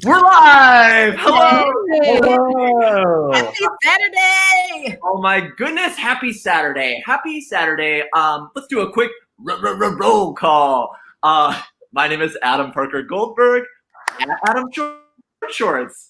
We're live! Hello! Hey. Hello! Happy Saturday! Oh my goodness, happy Saturday. Happy Saturday. Let's do a quick roll call. My name is Adam Parker Goldberg, at Adam Shorts.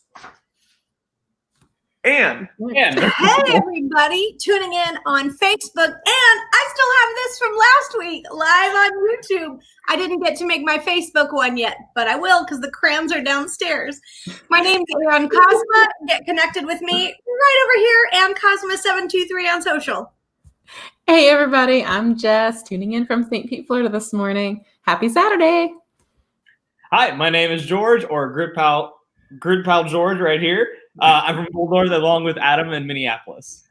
And Hey everybody, tuning in on Facebook, and I still have this from last week live on YouTube. I didn't get to make my Facebook one yet, but I will because the crayons are downstairs. My name's Ann Cosma. Get connected with me right over here, Ann Cosma723 on social. Hey everybody, I'm Jess, tuning in from St. Pete, Florida this morning. Happy Saturday! Hi, my name is George, or Grid Pal George right here. I'm from Old North along with Adam in Minneapolis.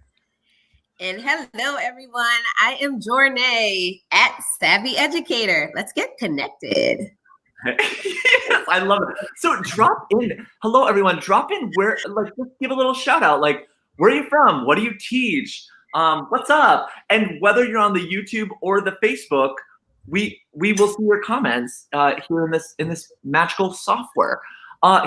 And hello, everyone. I am Jornea at Savvy Educator. Let's get connected. yes, I love it. So drop in. Hello, everyone. Drop in where, just give a little shout out. Where are you from? What do you teach? What's up? And whether you're on the YouTube or the Facebook, we will see your comments here in this magical software.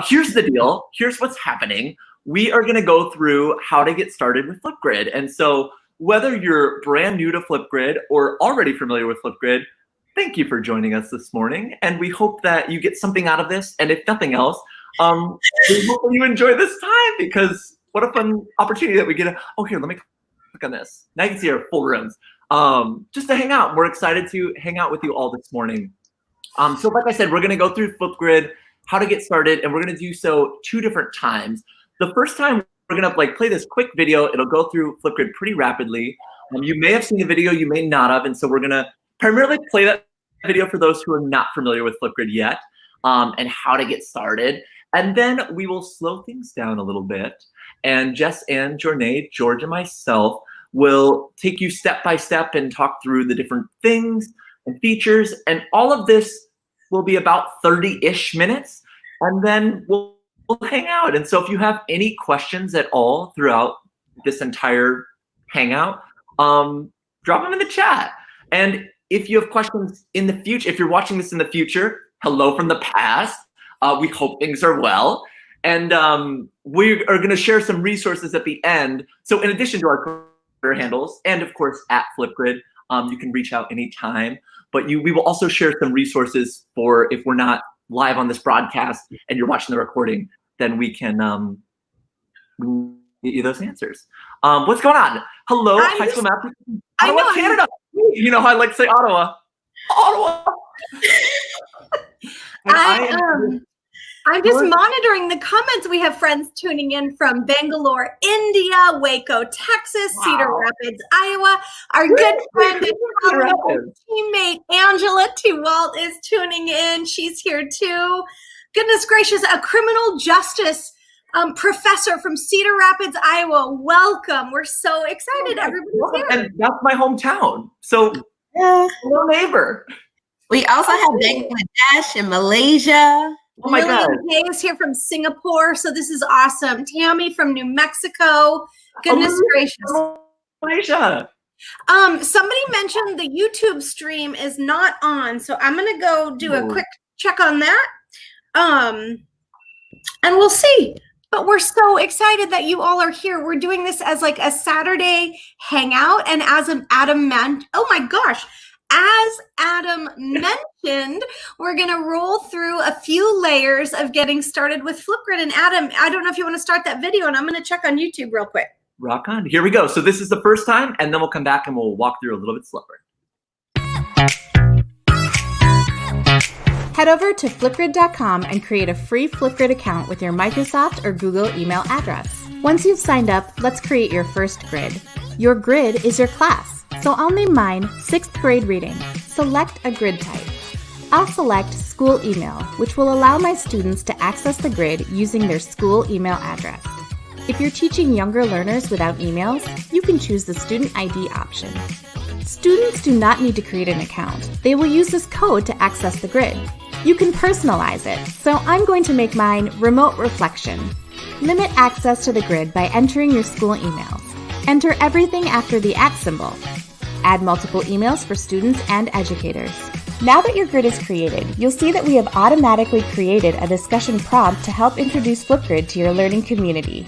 Here's the deal. Here's what's happening. We are going to go through how to get started with Flipgrid. And so whether you're brand new to Flipgrid or already familiar with Flipgrid, thank you for joining us this morning. And we hope that you get something out of this. And if nothing else, we hope that you enjoy this time, because what a fun opportunity that we get. Oh, here, let me click on this. Now you can see our full rooms. Just to hang out. We're excited to hang out with you all this morning. So like I said, we're going to go through Flipgrid, how to get started, and we're going to do so 2 different times. The first time we're going to play this quick video. It'll go through Flipgrid pretty rapidly. You may have seen the video, you may not have, and so we're going to primarily play that video for those who are not familiar with Flipgrid yet, and how to get started. And then we will slow things down a little bit, and Jess and Jornea, George and myself will take you step by step and talk through the different things and features, and all of this will be about 30-ish minutes, and then we'll hang out. And so if you have any questions at all throughout this entire hangout, drop them in the chat. And if you have questions in the future, if you're watching this in the future, hello from the past. We hope things are well. And we are going to share some resources at the end. So in addition to our Twitter handles, and of course at Flipgrid, you can reach out anytime. But we will also share some resources for if we're not live on this broadcast and you're watching the recording, then we can get you those answers. What's going on? Hello, High School Math. Ottawa, Canada. You know how I like to say Ottawa. Ottawa. I'm just monitoring the comments. We have friends tuning in from Bangalore, India, Waco, Texas, wow. Cedar Rapids, Iowa. Our good friend and teammate Angela Tewalt is tuning in. She's here too. Goodness gracious, a criminal justice professor from Cedar Rapids, Iowa. Welcome. We're so excited. Everybody's here. And that's my hometown. So, hello, neighbor. We also have Bangladesh and Malaysia. Oh my God. Kay is here from Singapore, so this is awesome. Tammy from New Mexico. Goodness gracious. Malaysia. Somebody mentioned the YouTube stream is not on, so I'm gonna go do a quick check on that. And we'll see. But we're so excited that you all are here. We're doing this as a Saturday hangout, and as Adam mentioned, we're going to roll through a few layers of getting started with Flipgrid. And Adam, I don't know if you want to start that video, and I'm going to check on YouTube real quick. Rock on. Here we go. So this is the first time, and then we'll come back and we'll walk through a little bit slower. Head over to Flipgrid.com and create a free Flipgrid account with your Microsoft or Google email address. Once you've signed up, let's create your first grid. Your grid is your class, so I'll name mine 6th grade reading. Select a grid type. I'll select school email, which will allow my students to access the grid using their school email address. If you're teaching younger learners without emails, you can choose the student ID option. Students do not need to create an account. They will use this code to access the grid. You can personalize it, so I'm going to make mine Remote Reflection. Limit access to the grid by entering your school emails. Enter everything after the @ symbol. Add multiple emails for students and educators. Now that your grid is created, you'll see that we have automatically created a discussion prompt to help introduce Flipgrid to your learning community.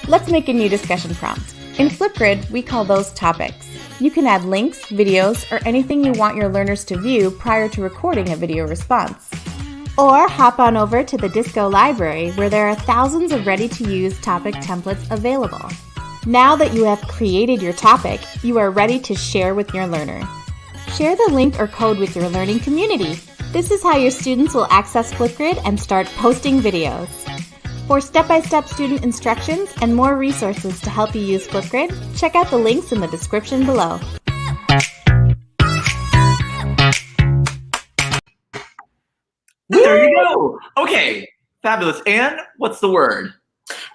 Let's make a new discussion prompt. In Flipgrid, we call those topics. You can add links, videos, or anything you want your learners to view prior to recording a video response. Or hop on over to the Disco library where there are thousands of ready-to-use topic templates available. Now that you have created your topic, you are ready to share with your learner. Share the link or code with your learning community. This is how your students will access Flipgrid and start posting videos. For step-by-step student instructions and more resources to help you use Flipgrid, check out the links in the description below. There you go. Okay, fabulous. Anne, what's the word?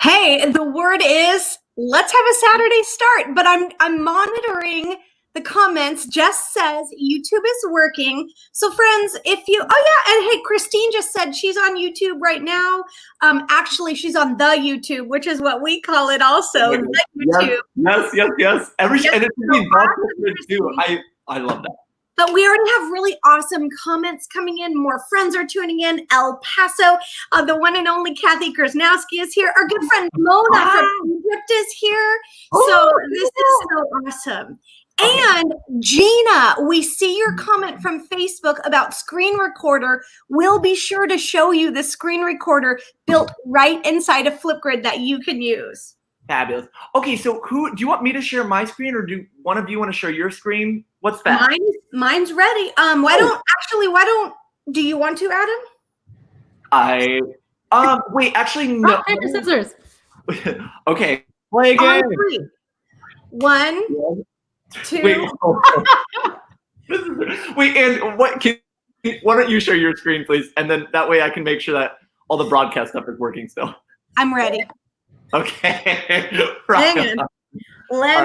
Hey, the word is let's have a Saturday start, but I'm monitoring the comments. Jess says YouTube is working. So friends, if you, oh yeah, and hey, Christine just said she's on YouTube right now. Actually, she's on the YouTube, which is what we call it also, the YouTube. Yes. And it's awesome too. I love that. But we already have really awesome comments coming in. More friends are tuning in. El Paso, the one and only Kathy Krasnowski is here. Our good friend Mona from Egypt is here. So this is so awesome. And Gina, we see your comment from Facebook about screen recorder. We'll be sure to show you the screen recorder built right inside of Flipgrid that you can use. Fabulous. Okay, so do you want me to share my screen, or do one of you want to share your screen? What's that? Mine's ready. Why don't do you want to, Adam? Wait, actually no. Paper, scissors. Okay. Play again. 1, 2. Wait, and why don't you share your screen, please? And then that way I can make sure that all the broadcast stuff is working still. I'm ready. Okay. Hang on. Let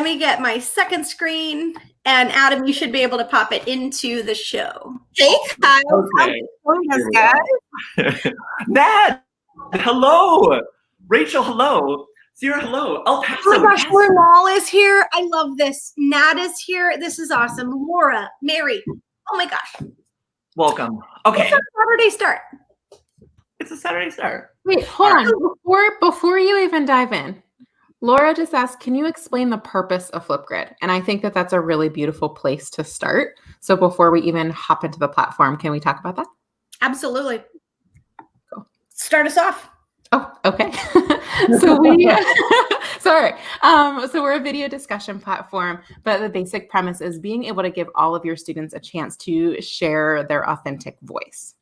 me get my second screen, and Adam, you should be able to pop it into the show. Hey, Kyle. Okay. Guys. Nat, hello. Rachel, hello. Sierra, hello. El Paso. Oh my gosh, Renal is here. I love this. Nat is here. This is awesome. Laura, Mary. Oh my gosh. Welcome. Okay. It's a Saturday start. It's a Saturday start. Wait, hold on. Before you even dive in, Laura just asked, can you explain the purpose of Flipgrid? And I think that that's a really beautiful place to start. So before we even hop into the platform, can we talk about that? Absolutely. Cool. Start us off. Oh, okay. So so we're a video discussion platform, but the basic premise is being able to give all of your students a chance to share their authentic voice.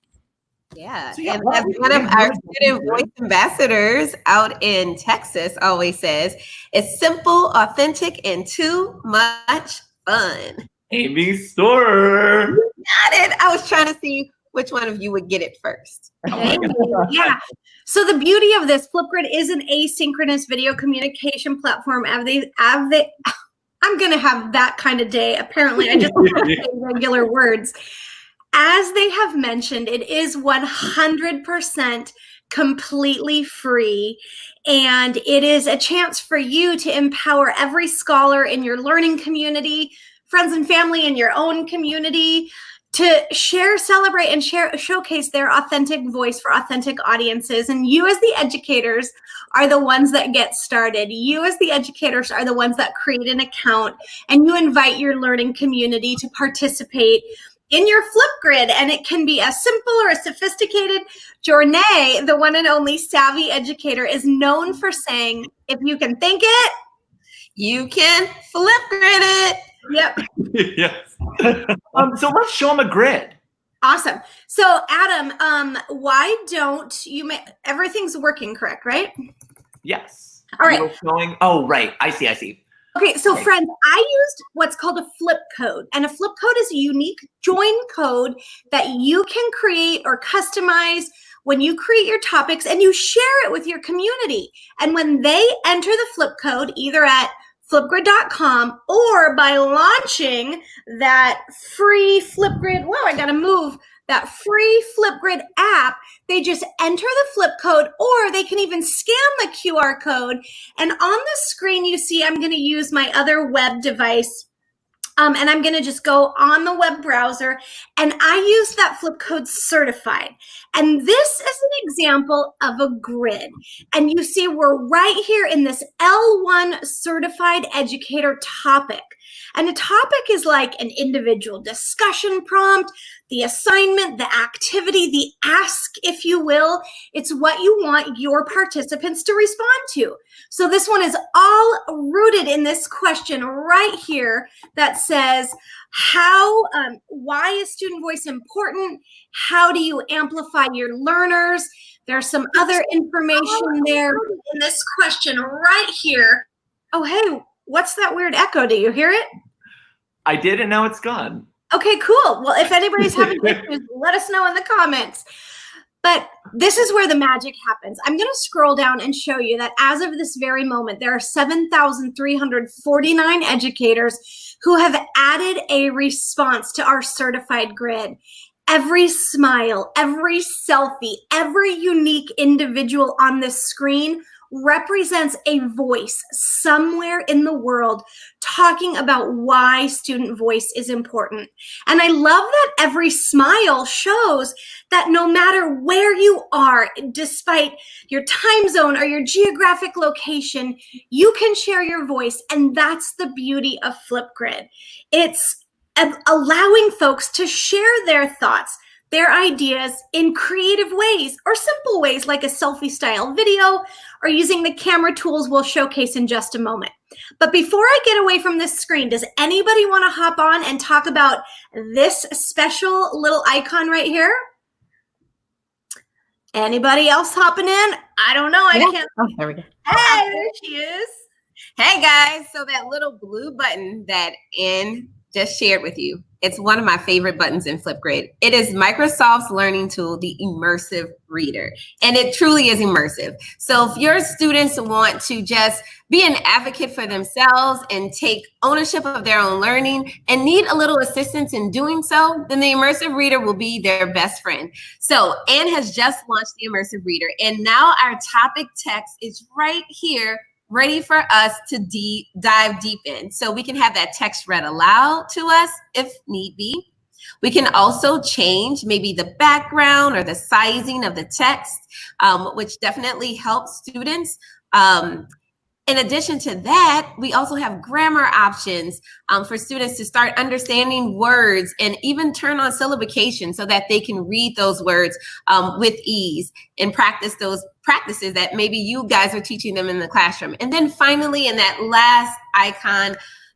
Yeah, So, yeah, and as one of our student voice ambassadors out in Texas always says, it's simple, authentic, and too much fun. Amy Storr. Got it. I was trying to see which one of you would get it first. Yeah. So the beauty of this, Flipgrid is an asynchronous video communication platform. I'm going to have that kind of day. Apparently, I just don't say regular words. As they have mentioned, it is 100% completely free, and it is a chance for you to empower every scholar in your learning community, friends and family in your own community, to share, celebrate, and showcase their authentic voice for authentic audiences. And you as the educators are the ones that get started. You as the educators are the ones that create an account, and you invite your learning community to participate in your Flipgrid. And it can be as simple or as sophisticated. Jornea, the one and only savvy educator, is known for saying, if you can think it, you can Flipgrid it. Yep. Yes. So let's show them a grid. Awesome. So Adam, why don't you everything's working, correct, right? Yes. All right. Oh, right. I see. Okay, so friends, I used what's called a flip code. And a flip code is a unique join code that you can create or customize when you create your topics and you share it with your community. And when they enter the flip code, either at flipgrid.com or by launching that free Flipgrid, that free Flipgrid app, they just enter the flip code, or they can even scan the QR code. And on the screen, you see, I'm going to use my other web device And I'm going to just go on the web browser, and I use that flip code certified. And this is an example of a grid. And you see we're right here in this L1 certified educator topic. And a topic is like an individual discussion prompt, the assignment, the activity, the ask, if you will. It's what you want your participants to respond to. So this one is all rooted in this question right here that says, why is student voice important? How do you amplify your learners? There's some other information there in this question right here. Oh, hey, what's that weird echo? Do you hear it? I did, and now it's gone. Okay, cool. Well, if anybody's having issues, let us know in the comments. But this is where the magic happens. I'm going to scroll down and show you that as of this very moment, there are 7,349 educators who have added a response to our certified grid. Every smile, every selfie, every unique individual on this screen represents a voice somewhere in the world talking about why student voice is important. And I love that every smile shows that no matter where you are, despite your time zone or your geographic location, you can share your voice. And that's the beauty of Flipgrid. It's allowing folks to share their thoughts, their ideas in creative ways or simple ways like a selfie style video or using the camera tools we'll showcase in just a moment. But before I get away from this screen, does anybody want to hop on and talk about this special little icon right here? Anybody else hopping in? I don't know. I can't. Oh, there we go. Hey, there she is. Hey guys, so that little blue button that Ann just shared with you, it's one of my favorite buttons in Flipgrid. It is Microsoft's learning tool, the Immersive Reader, and it truly is immersive. So if your students want to just be an advocate for themselves and take ownership of their own learning and need a little assistance in doing so, then the Immersive Reader will be their best friend. So Ann has just launched the Immersive Reader, and now our topic text is right here, ready for us to dive deep in. So we can have that text read aloud to us if need be. We can also change maybe the background or the sizing of the text, which definitely helps students. In addition to that, we also have grammar options for students to start understanding words and even turn on syllabication so that they can read those words with ease and practice those practices that maybe you guys are teaching them in the classroom. And then finally, in that last icon,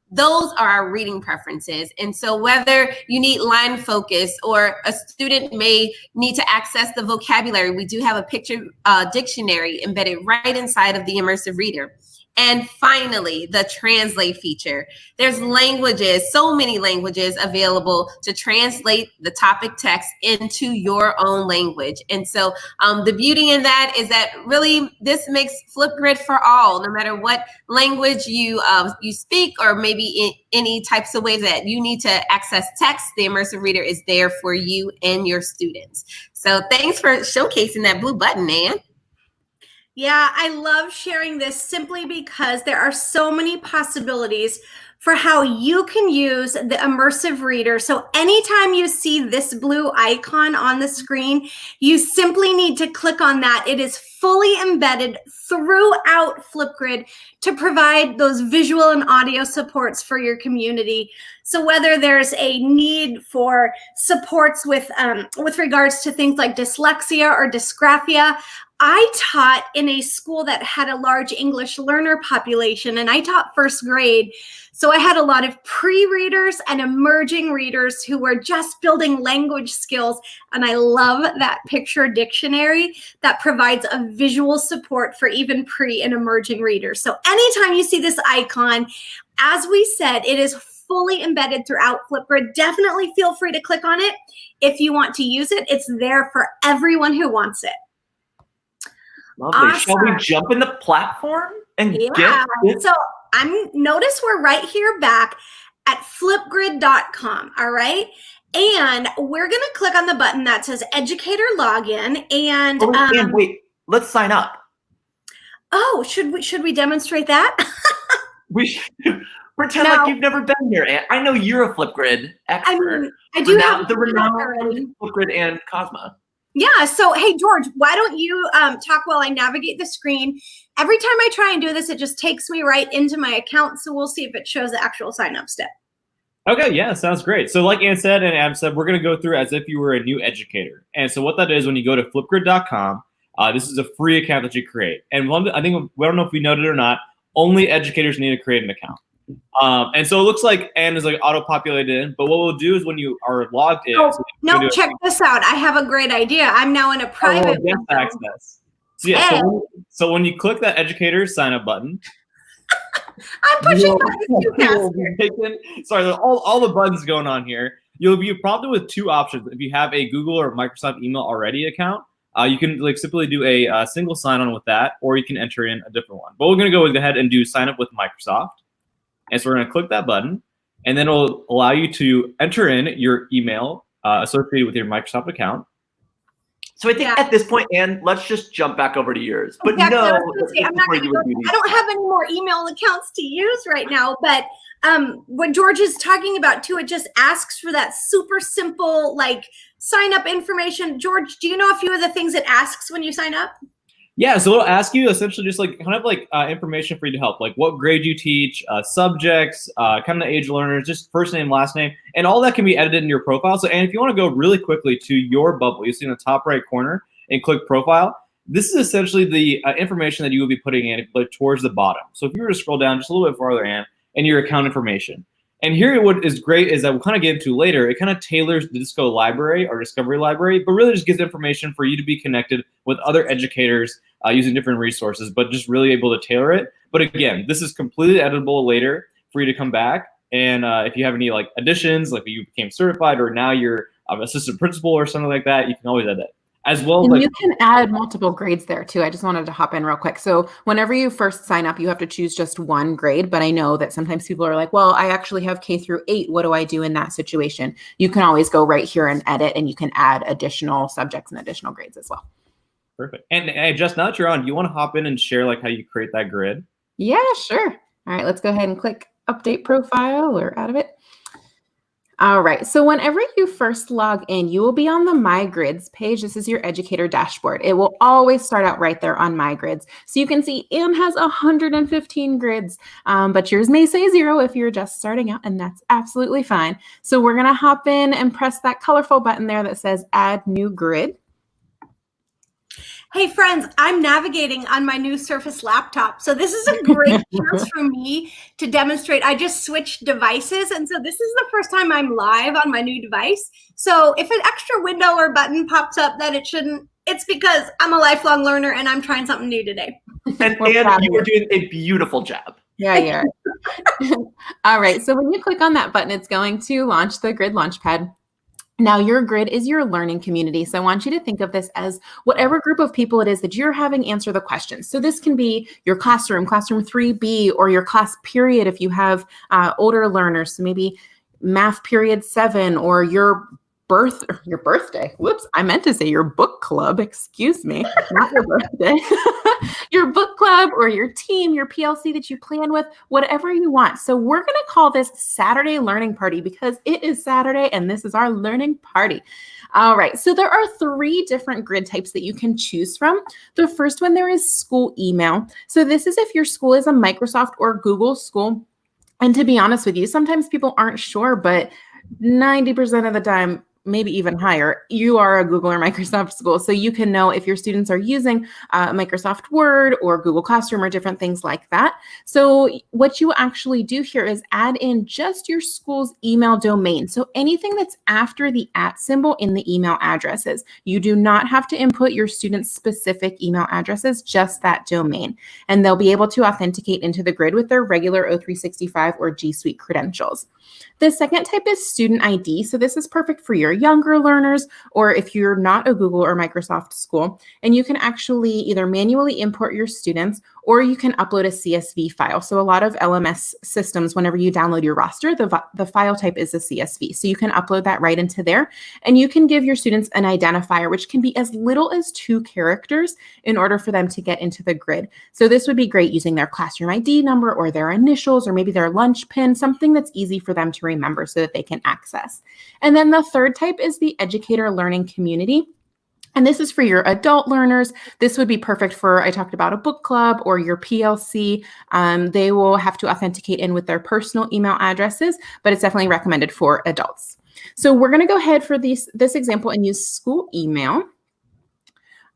those are our reading preferences. And so whether you need line focus or a student may need to access the vocabulary, we do have a picture dictionary embedded right inside of the Immersive Reader. And finally, the translate feature. There's languages, so many languages available to translate the topic text into your own language. And so the beauty in that is that really this makes Flipgrid for all, no matter what language you speak or maybe in any types of ways that you need to access text, the Immersive Reader is there for you and your students. So thanks for showcasing that blue button, Ann. Yeah, I love sharing this simply because there are so many possibilities for how you can use the Immersive Reader. So anytime you see this blue icon on the screen, you simply need to click on that. It is fully embedded throughout Flipgrid to provide those visual and audio supports for your community. So whether there's a need for supports with regards to things like dyslexia or dysgraphia, I taught in a school that had a large English learner population, and I taught first grade. So I had a lot of pre-readers and emerging readers who were just building language skills. And I love that picture dictionary that provides a visual support for even pre and emerging readers. So anytime you see this icon, as we said, it is fully embedded throughout Flipgrid. Definitely feel free to click on it. If you want to use it, it's there for everyone who wants it. Lovely. Awesome. Shall we jump in the platform and get it? So notice we're right here back at flipgrid.com. All right. And we're going to click on the button that says educator login and wait, let's sign up. Oh, should we demonstrate that? We're Pretend Now- like you've never been here, Anne. I know you're a Flipgrid expert. I mean, I do have the renowned already. Flipgrid and Cosma. Yeah. So, hey, George, why don't you talk while I navigate the screen? Every time I try and do this, it just takes me right into my account. So we'll see if it shows the actual sign up step. Okay, yeah, sounds great. So like Ann said and Ab said, we're going to go through as if you were a new educator. And so what that is, when you go to flipgrid.com, this is a free account that you create. And I think, we don't know if we noted it or not, only educators need to create an account. And so it looks like Ann is like auto-populated in, but what we'll do is when you are logged in. Oh, so no, check this out. I have a great idea. I'm now in a private guest access. So yeah, so when you click that educator sign up button, I'm pushing buttons too fast. Sorry, all the buttons going on here. You'll be prompted with two options. If you have a Google or Microsoft email already account, you can like simply do a single sign-on with that, or you can enter in a different one. But we're going to go ahead and do sign up with Microsoft. And so we're going to click that button, and then it'll allow you to enter in your email associated with your Microsoft account. So I think at this point, Anne, let's just jump back over to yours. But exactly. no, I'm not gonna I don't have any more email accounts to use right now. But what George is talking about too, it just asks for that super simple like sign up information. George, do you know a few of the things it asks when you sign up? Yeah, so it'll ask you essentially just like kind of like information for you to help, like what grade you teach, subjects, kind of the age of learners, just first name, last name, and all that can be edited in your profile. So, and if you want to go really quickly to your bubble, you see in the top right corner and click profile, this is essentially the information that you will be putting in like, towards the bottom. So if you were to scroll down just a little bit farther, Anne, and your account information. And here what is great is that we'll kind of get into later, it kind of tailors the Disco library or Discovery library, but really just gives information for you to be connected with other educators using different resources, but just really able to tailor it. But again, this is completely editable later for you to come back. And if you have any like additions, like you became certified or now you're assistant principal or something like that, you can always edit. As well, and like, you can add multiple grades there too. I just wanted to hop in real quick. So whenever you first sign up, you have to choose just one grade. But I know that sometimes people are like, well, I actually have K through 8. What do I do in that situation? You can always go right here and edit, and you can add additional subjects and additional grades as well. Perfect. And Jess, now that you're on, do you want to hop in and share like how you create that grid? Yeah, sure. All right, let's go ahead and click update profile or out of it. All right, so whenever you first log in, you will be on the My Grids page. This is your educator dashboard. It will always start out right there on My Grids. So you can see Anne has 115 grids, but yours may say 0 if you're just starting out, and that's absolutely fine. So we're gonna hop in and press that colorful button there that says Add New Grid. Hey friends, I'm navigating on my new Surface laptop. So this is a great chance for me to demonstrate. I just switched devices. And so this is the first time I'm live on my new device. So if an extra window or button pops up that it shouldn't, it's because I'm a lifelong learner and I'm trying something new today. And Anne, you were doing a beautiful job. Yeah. All right, so when you click on that button, it's going to launch the Grid Launchpad. Now, your grid is your learning community. So I want you to think of this as whatever group of people it is that you're having answer the questions. So this can be your classroom 3B, or your class period if you have older learners. So maybe math period 7, or your birthday. Whoops, I meant to say your book club. Excuse me, not your birthday. Your book club or your team, your PLC that you plan with, whatever you want. So we're going to call this Saturday Learning Party because it is Saturday and this is our learning party. All right, so there are 3 different grid types that you can choose from. The first one there is school email. So this is if your school is a Microsoft or Google school. And to be honest with you, sometimes people aren't sure, but 90% of the time, maybe even higher, you are a Google or Microsoft school. So you can know if your students are using Microsoft Word or Google Classroom or different things like that. So what you actually do here is add in just your school's email domain. So anything that's after the @ symbol in the email addresses. You do not have to input your students' specific email addresses, just that domain. And they'll be able to authenticate into the grid with their regular O365 or G Suite credentials. The second type is student ID. So this is perfect for your younger learners, or if you're not a Google or Microsoft school, and you can actually either manually import your students, or you can upload a CSV file. So a lot of LMS systems, whenever you download your roster, the file type is a CSV. So you can upload that right into there, and you can give your students an identifier, which can be as little as 2 characters in order for them to get into the grid. So this would be great using their classroom ID number or their initials or maybe their lunch pin, something that's easy for them to remember so that they can access. And then the third type is the educator learning community. And this is for your adult learners. This would be perfect for, I talked about a book club or your PLC. They will have to authenticate in with their personal email addresses, but it's definitely recommended for adults. So we're going to go ahead for this example and use school email.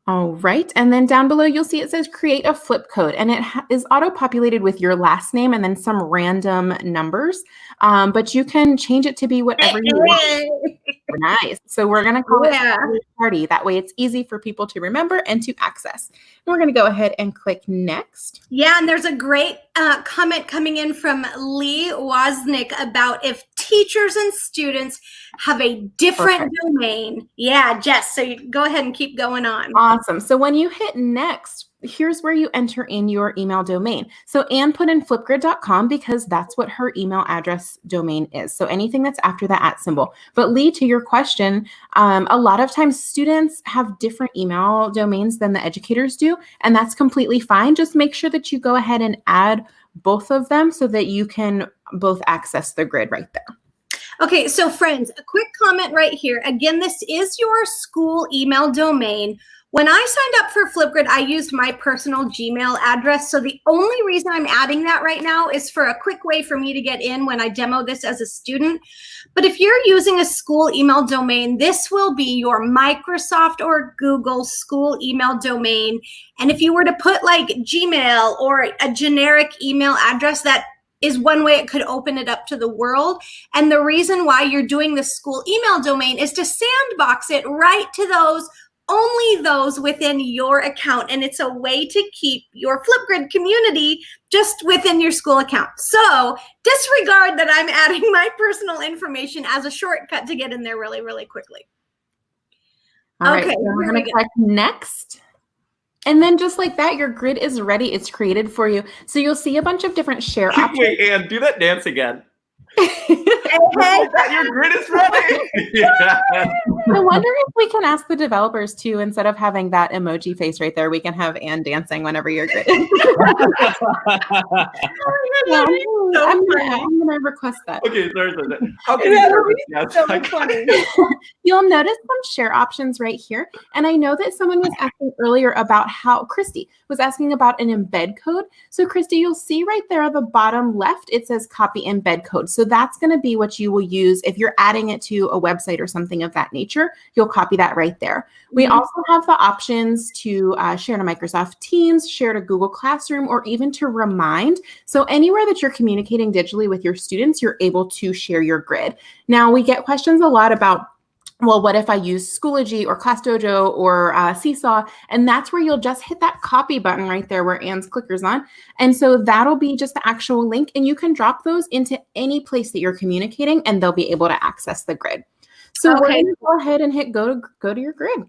All right, and then down below, you'll see it says create a flip code, and it is auto-populated with your last name and then some random numbers, but you can change it to be whatever you want. Nice. So we're going to call it party. That way it's easy for people to remember and to access. And we're going to go ahead and click next. Yeah, and there's a great comment coming in from Lee Wozniak about if teachers and students have a different domain. Yeah, Jess, so you go ahead and keep going on. Awesome. So when you hit next, here's where you enter in your email domain. So Anne put in flipgrid.com because that's what her email address domain is. So anything that's after the @ symbol. But Lee, to your question, a lot of times students have different email domains than the educators do, and that's completely fine. Just make sure that you go ahead and add both of them so that you can both access the grid right there. Okay, so friends, a quick comment right here. Again, this is your school email domain. When I signed up for Flipgrid, I used my personal Gmail address. So the only reason I'm adding that right now is for a quick way for me to get in when I demo this as a student. But if you're using a school email domain, this will be your Microsoft or Google school email domain. And if you were to put like Gmail or a generic email address, that is one way it could open it up to the world. And the reason why you're doing the school email domain is to sandbox it right to those, only those within your account. And it's a way to keep your Flipgrid community just within your school account. So disregard that I'm adding my personal information as a shortcut to get in there really, really quickly. All right, so we're going to click next. And then just like that, your grid is ready. It's created for you. So you'll see a bunch of different share options. Wait, Anne, do that dance again. Your grid is ready. Yeah. I wonder if we can ask the developers too, instead of having that emoji face right there, we can have Anne dancing whenever you're grid. I'm gonna request that. Okay, sorry. How can you so funny. You'll notice some share options right here. And I know that someone was asking earlier about how, Christy was asking about an embed code. So Christy, you'll see right there at the bottom left, it says copy embed code. So that's going to be what you will use if you're adding it to a website or something of that nature. You'll copy that right there. We also have the options to share to Microsoft Teams, share to Google Classroom, or even to Remind. So anywhere that you're communicating digitally with your students, you're able to share your grid. Now, we get questions a lot about, well, what if I use Schoology or ClassDojo or Seesaw? And that's where you'll just hit that copy button right there where Anne's clicker's on. And so that'll be just the actual link, and you can drop those into any place that you're communicating, and they'll be able to access the grid. So we're going to go ahead and hit go to your grid.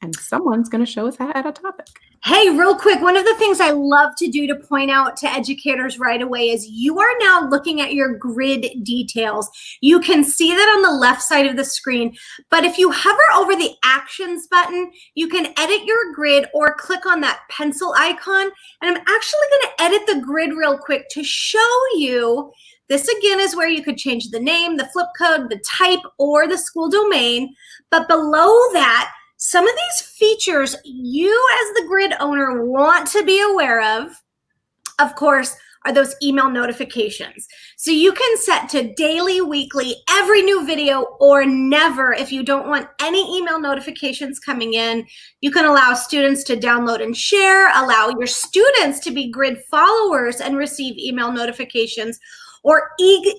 And someone's going to show us how to add a topic. Hey, real quick, one of the things I love to do to point out to educators right away is you are now looking at your grid details. You can see that on the left side of the screen, but if you hover over the actions button, you can edit your grid or click on that pencil icon. And I'm actually going to edit the grid real quick to show you. This again is where you could change the name, the flip code, the type, or the school domain. But below that, some of these features you as the grid owner want to be aware of course, are those email notifications. So you can set to daily, weekly, every new video, or never if you don't want any email notifications coming in. You can allow students to download and share, allow your students to be grid followers and receive email notifications, or even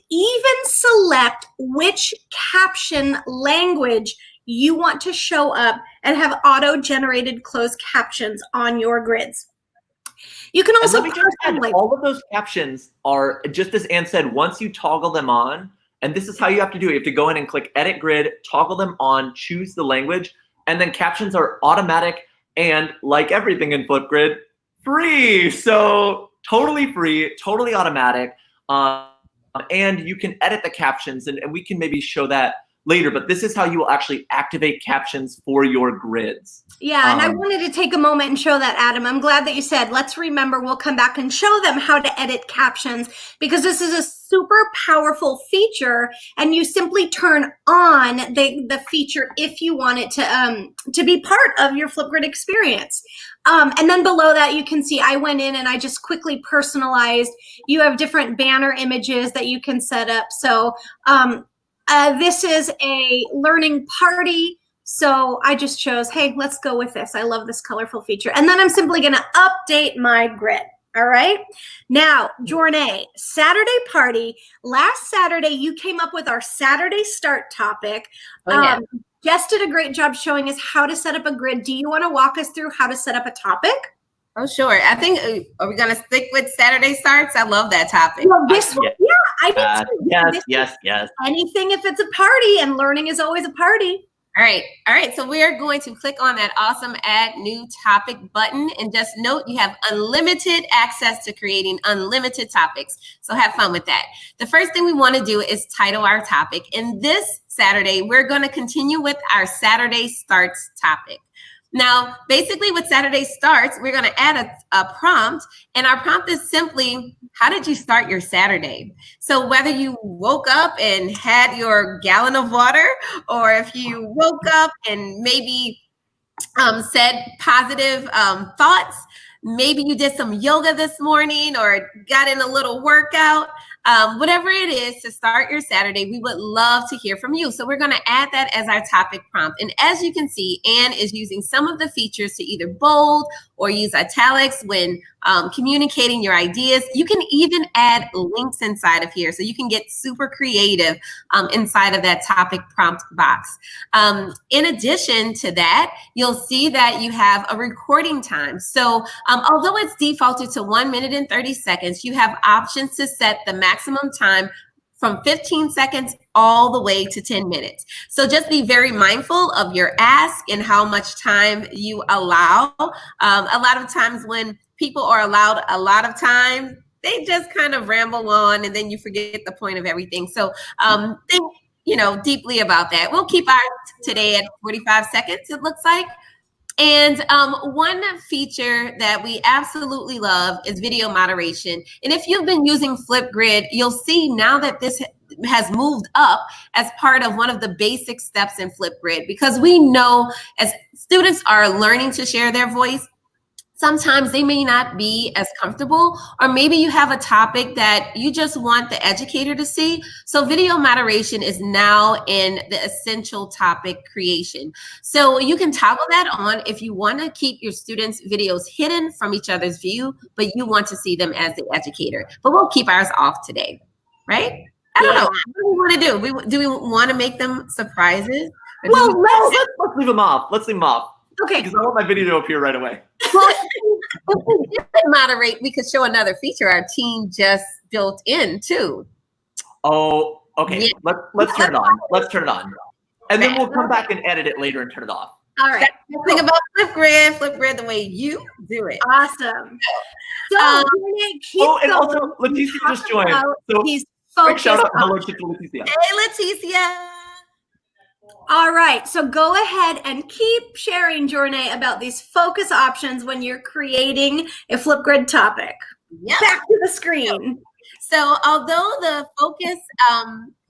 select which caption language you want to show up and have auto-generated closed captions on your grids. You can also all of those captions are, just as Anne said, once you toggle them on, and this is how you have to do it. You have to go in and click Edit Grid, toggle them on, choose the language, and then captions are automatic and, like everything in Flipgrid, free. So totally free, totally automatic. And you can edit the captions, and we can maybe show that later, but this is how you will actually activate captions for your grids. Yeah, and I wanted to take a moment and show that, Adam. I'm glad that you said, let's remember, we'll come back and show them how to edit captions, because this is a super powerful feature, and you simply turn on the feature if you want it to be part of your Flipgrid experience. And then below that, you can see I went in and I just quickly personalized. You have different banner images that you can set up. So this is a learning party. So I just chose, hey, let's go with this. I love this colorful feature. And then I'm simply going to update my grid. All right. Now, Jornea, Saturday party. Last Saturday, you came up with our Saturday start topic. Oh, yeah. Jess did a great job showing us how to set up a grid. Do you want to walk us through how to set up a topic? Oh, sure. I think, are we going to stick with Saturday starts? I love that topic. Well, this one, yeah, I did too. Yes. Anything if it's a party, and learning is always a party. All right. So we are going to click on that awesome add new topic button, and just note you have unlimited access to creating unlimited topics. So have fun with that. The first thing we want to do is title our topic. And this Saturday, we're going to continue with our Saturday starts topic. Now, basically with Saturday starts, we're going to add a prompt, and our prompt is simply, how did you start your Saturday? So whether you woke up and had your gallon of water, or if you woke up and maybe said positive thoughts, maybe you did some yoga this morning or got in a little workout, whatever it is to start your Saturday, we would love to hear from you. So we're going to add that as our topic prompt. And as you can see, Anne is using some of the features to either bold or use italics when communicating your ideas. You can even add links inside of here, so you can get super creative inside of that topic prompt box. In addition to that, you'll see that you have a recording time. So although it's defaulted to 1 minute and 30 seconds, you have options to set the maximum time from 15 seconds all the way to 10 minutes. So just be very mindful of your ask and how much time you allow. A lot of times when people are allowed a lot of time, they just kind of ramble on, and then you forget the point of everything. So think, deeply about that. We'll keep ours today at 45 seconds, it looks like. And one feature that we absolutely love is video moderation. And if you've been using Flipgrid, you'll see now that this has moved up as part of one of the basic steps in Flipgrid, because we know as students are learning to share their voice, sometimes they may not be as comfortable, or maybe you have a topic that you just want the educator to see. So video moderation is now in the essential topic creation. So you can toggle that on if you want to keep your students' videos hidden from each other's view, but you want to see them as the educator. But we'll keep ours off today, right? I don't know. What do we want to do? Do we want to make them surprises? Well, let's leave them off. Let's leave them off. Okay. Because I want my video to appear right away. Well, if we did moderate, we could show another feature our team just built in too. Oh, okay. Yeah. Let's turn it on. Let's turn it on. And then we'll come back and edit it later and turn it off. All right. That's the thing about Flipgrid the way you do it. Awesome. So, and also, Leticia just joined. So he's quick shout out. Hello focused. to Leticia. Hey, Leticia. All right, so go ahead and keep sharing, Jornea, about these focus options when you're creating a Flipgrid topic. Yep. Back to the screen. So although the focus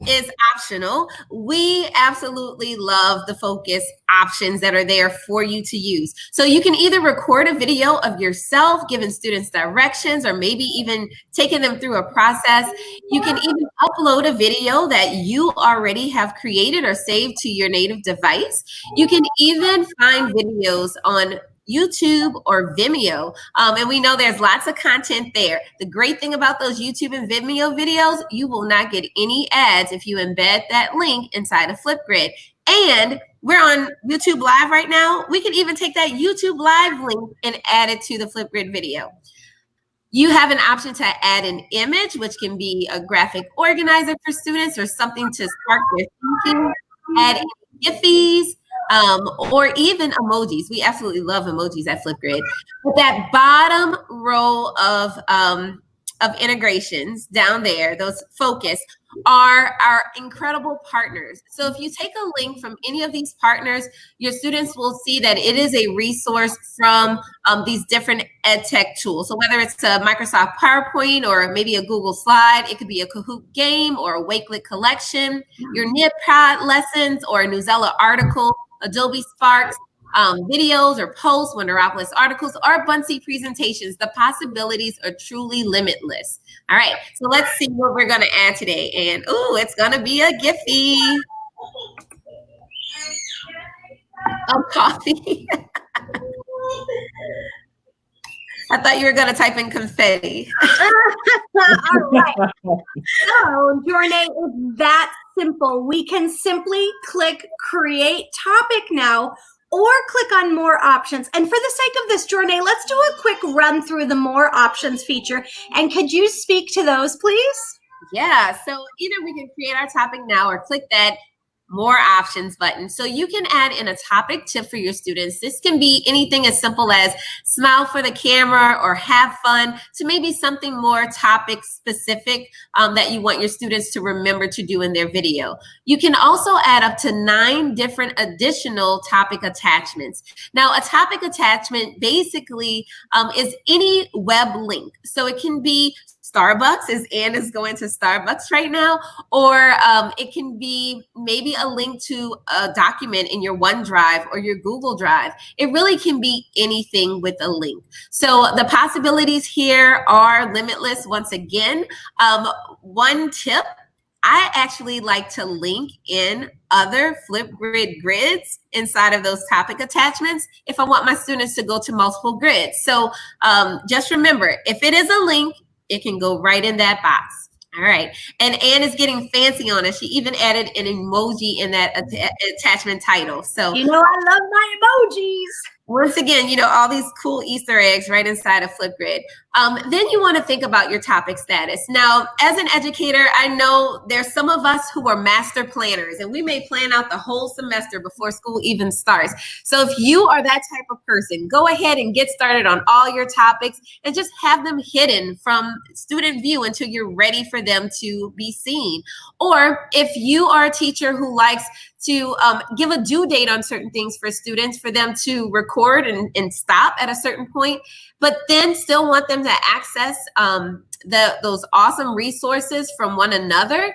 is optional, we absolutely love the focus options that are there for you to use. So you can either record a video of yourself giving students directions, or maybe even taking them through a process. You can even upload a video that you already have created or saved to your native device. You can even find videos on YouTube or Vimeo. And we know there's lots of content there. The great thing about those YouTube and Vimeo videos, you will not get any ads if you embed that link inside of Flipgrid. And we're on YouTube Live right now. We can even take that YouTube Live link and add it to the Flipgrid video. You have an option to add an image, which can be a graphic organizer for students or something to spark their thinking. Add Giphies. or even emojis. We absolutely love emojis at Flipgrid. But that bottom row of integrations down there, those focus, are our incredible partners. So if you take a link from any of these partners, your students will see that it is a resource from these different ed tech tools. So whether it's a Microsoft PowerPoint or maybe a Google Slide, it could be a Kahoot game or a Wakelet collection, your NipPod lessons or a Newsella article, Adobe Sparks, videos or posts, Wonderopolis articles, or Buncee presentations. The possibilities are truly limitless. All right, so let's see what we're going to add today. And ooh, it's going to be a Giphy of coffee. I thought you were going to type in confetti. All right. So, Jornea, it's that simple. We can simply click create topic now, or click on more options. And for the sake of this, Jornea, let's do a quick run through the more options feature. And could you speak to those, please? Yeah, so either we can create our topic now or click that more options button. So you can add in a topic tip for your students. This can be anything as simple as smile for the camera or have fun, to maybe something more topic specific that you want your students to remember to do in their video. You can also add up to 9 different additional topic attachments. Now, a topic attachment basically is any web link. So it can be Starbucks, as Anne is going to Starbucks right now, or it can be maybe a link to a document in your OneDrive or your Google Drive. It really can be anything with a link. So the possibilities here are limitless. Once again, one tip, I actually like to link in other Flipgrid grids inside of those topic attachments if I want my students to go to multiple grids. So just remember, if it is a link, it can go right in that box. All right. And Anne is getting fancy on it. She even added an emoji in that attachment title. So, you know, I love my emojis. Once again, you know, all these cool Easter eggs right inside of Flipgrid. Then you want to think about your topic status. Now, as an educator, I know there's some of us who are master planners, and we may plan out the whole semester before school even starts. So if you are that type of person, go ahead and get started on all your topics and just have them hidden from student view until you're ready for them to be seen. Or if you are a teacher who likes to give a due date on certain things for students, for them to record and stop at a certain point, but then still want them to access those awesome resources from one another,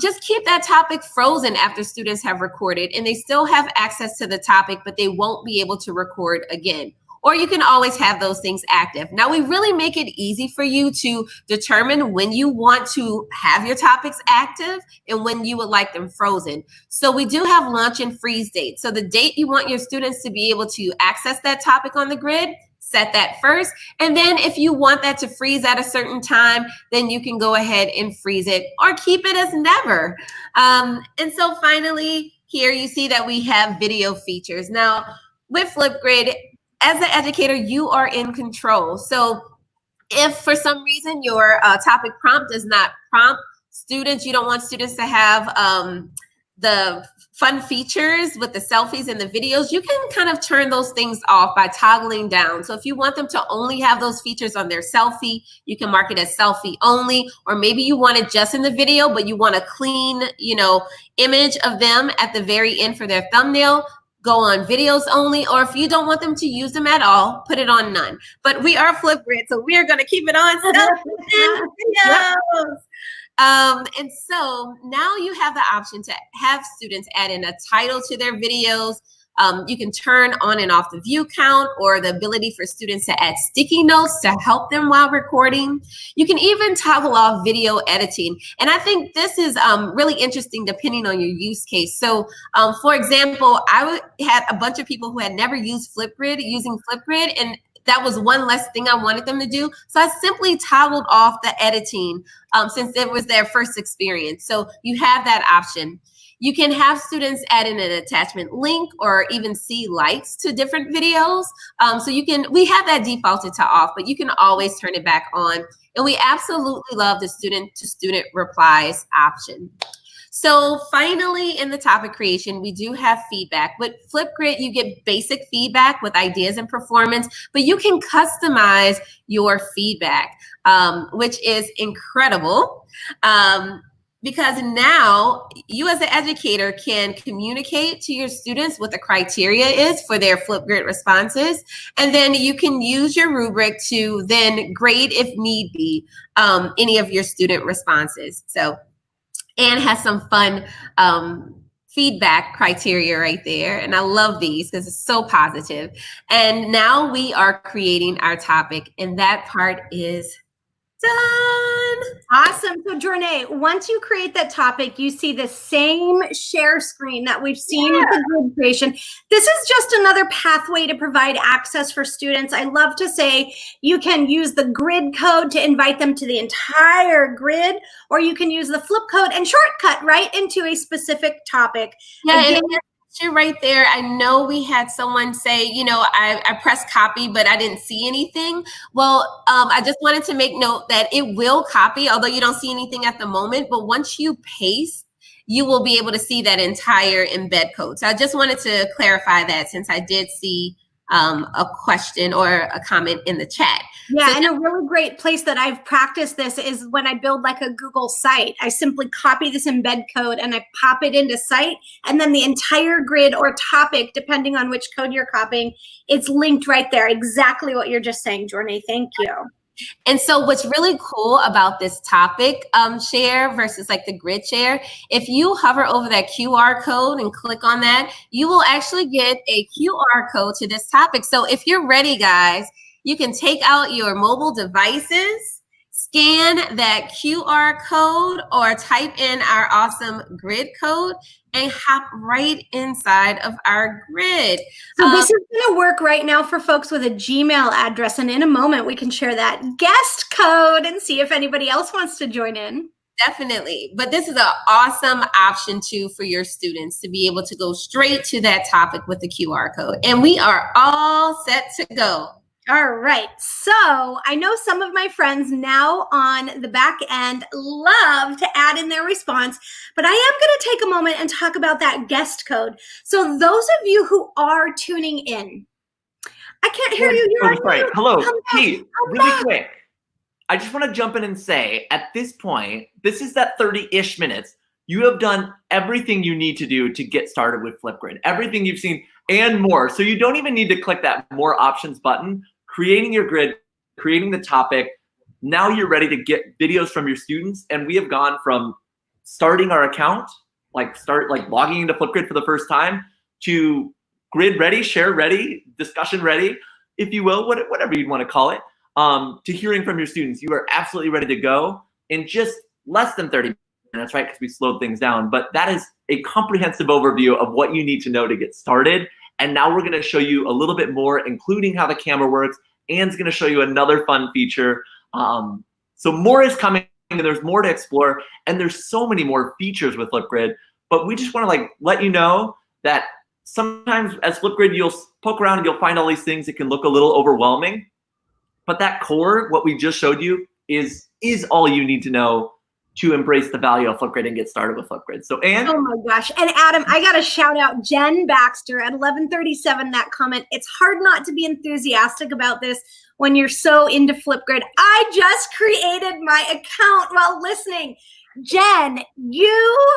just keep that topic frozen after students have recorded and they still have access to the topic, but they won't be able to record again. Or you can always have those things active. Now, we really make it easy for you to determine when you want to have your topics active and when you would like them frozen. So we do have launch and freeze dates. So the date you want your students to be able to access that topic on the grid, set that first. And then if you want that to freeze at a certain time, then you can go ahead and freeze it or keep it as never. And so finally, here you see that we have video features. Now, with Flipgrid, as an educator, you are in control. So if for some reason your topic prompt does not prompt students, you don't want students to have the fun features with the selfies and the videos, you can kind of turn those things off by toggling down. So if you want them to only have those features on their selfie, you can mark it as selfie only, or maybe you want it just in the video, but you want a clean, image of them at the very end for their thumbnail, go on videos only, or if you don't want them to use them at all, put it on none. But we are Flipgrid, so we are going to keep it on videos. And so now you have the option to have students add in a title to their videos. You can turn on and off the view count or the ability for students to add sticky notes to help them while recording. You can even toggle off video editing. And I think this is really interesting depending on your use case. So for example, I had a bunch of people who had never used Flipgrid using Flipgrid, and that was one less thing I wanted them to do. So I simply toggled off the editing since it was their first experience. So you have that option. You can have students add in an attachment link or even see likes to different videos. So we have that defaulted to off, but you can always turn it back on. And we absolutely love the student-to-student replies option. So finally, in the topic creation, we do have feedback. With Flipgrid, you get basic feedback with ideas and performance, but you can customize your feedback, which is incredible. Because now you as an educator can communicate to your students what the criteria is for their Flipgrid responses. And then you can use your rubric to then grade, if need be, any of your student responses. So, and has some fun feedback criteria right there. And I love these because it's so positive. And now we are creating our topic, and that part is done. Awesome. So Jornea, once you create that topic, you see the same share screen that we've seen with the grid creation. This is just another pathway to provide access for students. I love to say you can use the grid code to invite them to the entire grid, or you can use the flip code and shortcut right into a specific topic. Yeah, Again, you're right there. I know we had someone say, you know, I pressed copy, but I didn't see anything. Well, I just wanted to make note that it will copy, although you don't see anything at the moment. But once you paste, you will be able to see that entire embed code. So I just wanted to clarify that, since I did see a question or a comment in the chat. Yeah, So and a really great place that I've practiced this is when I build like a Google site. I simply copy this embed code and I pop it into site, and then the entire grid or topic, depending on which code you're copying, it's linked right there. Exactly what you're just saying, Jornea. Thank you. And so what's really cool about this topic share versus like the grid share, if you hover over that QR code and click on that, you will actually get a QR code to this topic. So if you're ready, guys, you can take out your mobile devices, scan that QR code, or type in our awesome grid code and hop right inside of our grid. So this is going to work right now for folks with a Gmail address. And in a moment, we can share that guest code and see if anybody else wants to join in. Definitely. But this is an awesome option too for your students to be able to go straight to that topic with the QR code. And we are all set to go. All right. So I know some of my friends now on the back end love to add in their response, but I am going to take a moment and talk about that guest code. So those of you who are tuning in, I can't hear you. You're on sorry. mute. Hello, Come back. Pete, Come really back. quick. I just want to jump in and say, at this point, this is that 30-ish minutes. You have done everything you need to do to get started with Flipgrid. Everything you've seen and more. So you don't even need to click that more options button. Creating your grid, creating the topic. Now you're ready to get videos from your students. And we have gone from starting our account, like logging into Flipgrid for the first time, to grid ready, share ready, discussion ready, if you will, whatever you want to call it, to hearing from your students. You are absolutely ready to go in just less than 30 minutes, right? Because we slowed things down. But that is a comprehensive overview of what you need to know to get started. And now we're going to show you a little bit more, including how the camera works. Ann's going to show you another fun feature. So more is coming, and there's more to explore. And there's so many more features with Flipgrid. But we just want to let you know that sometimes as Flipgrid, you'll poke around and you'll find all these things that can look a little overwhelming. But that core, what we just showed you, is all you need to know to embrace the value of Flipgrid and get started with Flipgrid. So, Ann? Oh my gosh. And Adam, I got to shout out Jen Baxter at 11:37, that comment. It's hard not to be enthusiastic about this when you're so into Flipgrid. I just created my account while listening. Jen, you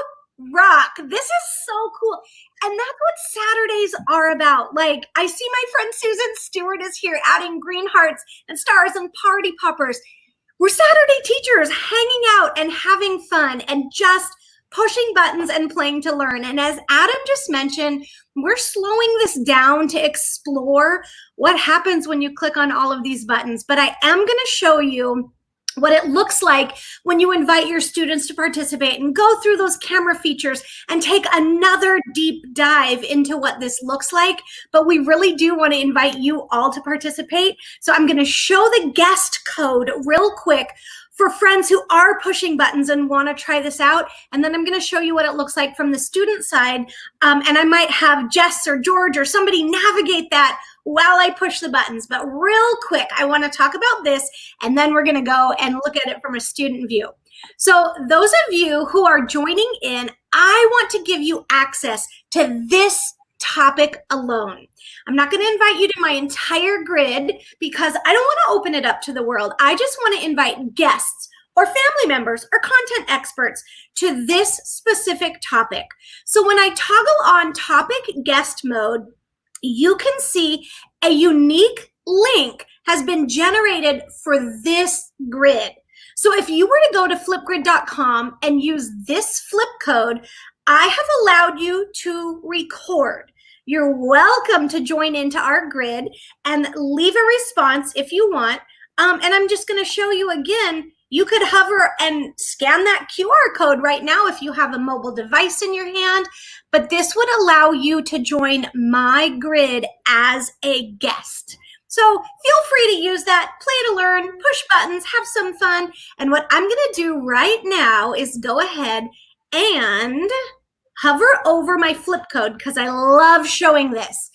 rock. This is so cool. And that's what Saturdays are about. Like, I see my friend Susan Stewart is here adding green hearts and stars and party poppers. We're Saturday teachers hanging out and having fun and just pushing buttons and playing to learn. And as Adam just mentioned, we're slowing this down to explore what happens when you click on all of these buttons. But I am going to show you what it looks like when you invite your students to participate and go through those camera features and take another deep dive into what this looks like. But we really do want to invite you all to participate. So I'm going to show the guest code real quick for friends who are pushing buttons and want to try this out. And then I'm going to show you what it looks like from the student side. And I might have Jess or George or somebody navigate that while I push the buttons. But real quick, I want to talk about this, and then we're going to go and look at it from a student view. So those of you who are joining in, I want to give you access to this topic alone. I'm not going to invite you to my entire grid because I don't want to open it up to the world. I just want to invite guests or family members or content experts to this specific topic. So when I toggle on topic guest mode, you can see a unique link has been generated for this grid. So if you were to go to flipgrid.com and use this flip code, I have allowed you to record. You're welcome to join into our grid and leave a response if you want. And I'm just going to show you again. You could hover and scan that QR code right now if you have a mobile device in your hand, but this would allow you to join my grid as a guest. So feel free to use that, play to learn, push buttons, have some fun. And what I'm gonna do right now is go ahead and hover over my flip code because I love showing this.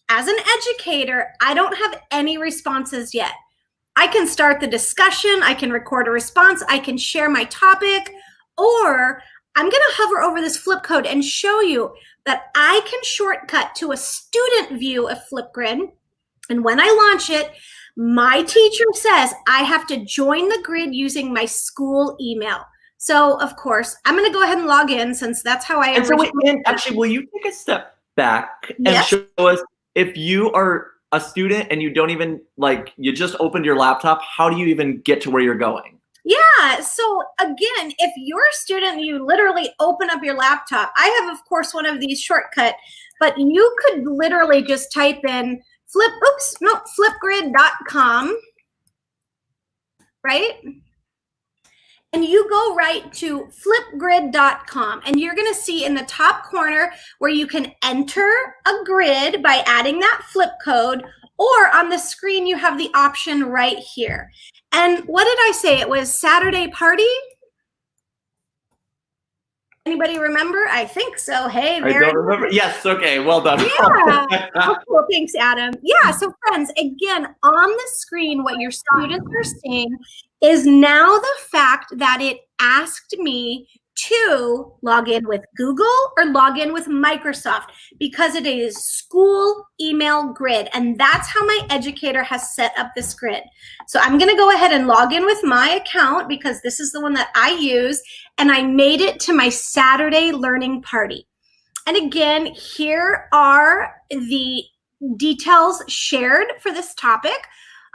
As an educator, I don't have any responses yet. I can start the discussion, I can record a response, I can share my topic, or I'm gonna hover over this flip code and show you that I can shortcut to a student view of Flipgrid. And when I launch it, my teacher says I have to join the grid using my school email. So of course, I'm gonna go ahead and log in since that's how I And so actually, will you take a step back and Yes. show us if you are a student and you don't even you just opened your laptop, how do you even get to where you're going? Yeah, so again, if you're a student, you literally open up your laptop. I have, of course, one of these shortcut, but you could literally just type in flipgrid.com, right? And you go right to flipgrid.com, and you're going to see in the top corner where you can enter a grid by adding that flip code, or on the screen you have the option right here. And what did I say? It was Saturday party? Anybody remember? I think so. Hey, I don't remember. Yes, okay, well done. Yeah. Oh, cool. Thanks, Adam. Yeah, so friends, again, on the screen, what your students are seeing is now the fact that it asked me to log in with Google or log in with Microsoft because it is school email grid. And that's how my educator has set up this grid. So I'm going to go ahead and log in with my account because this is the one that I use. And I made it to my Saturday learning party. And again, here are the details shared for this topic.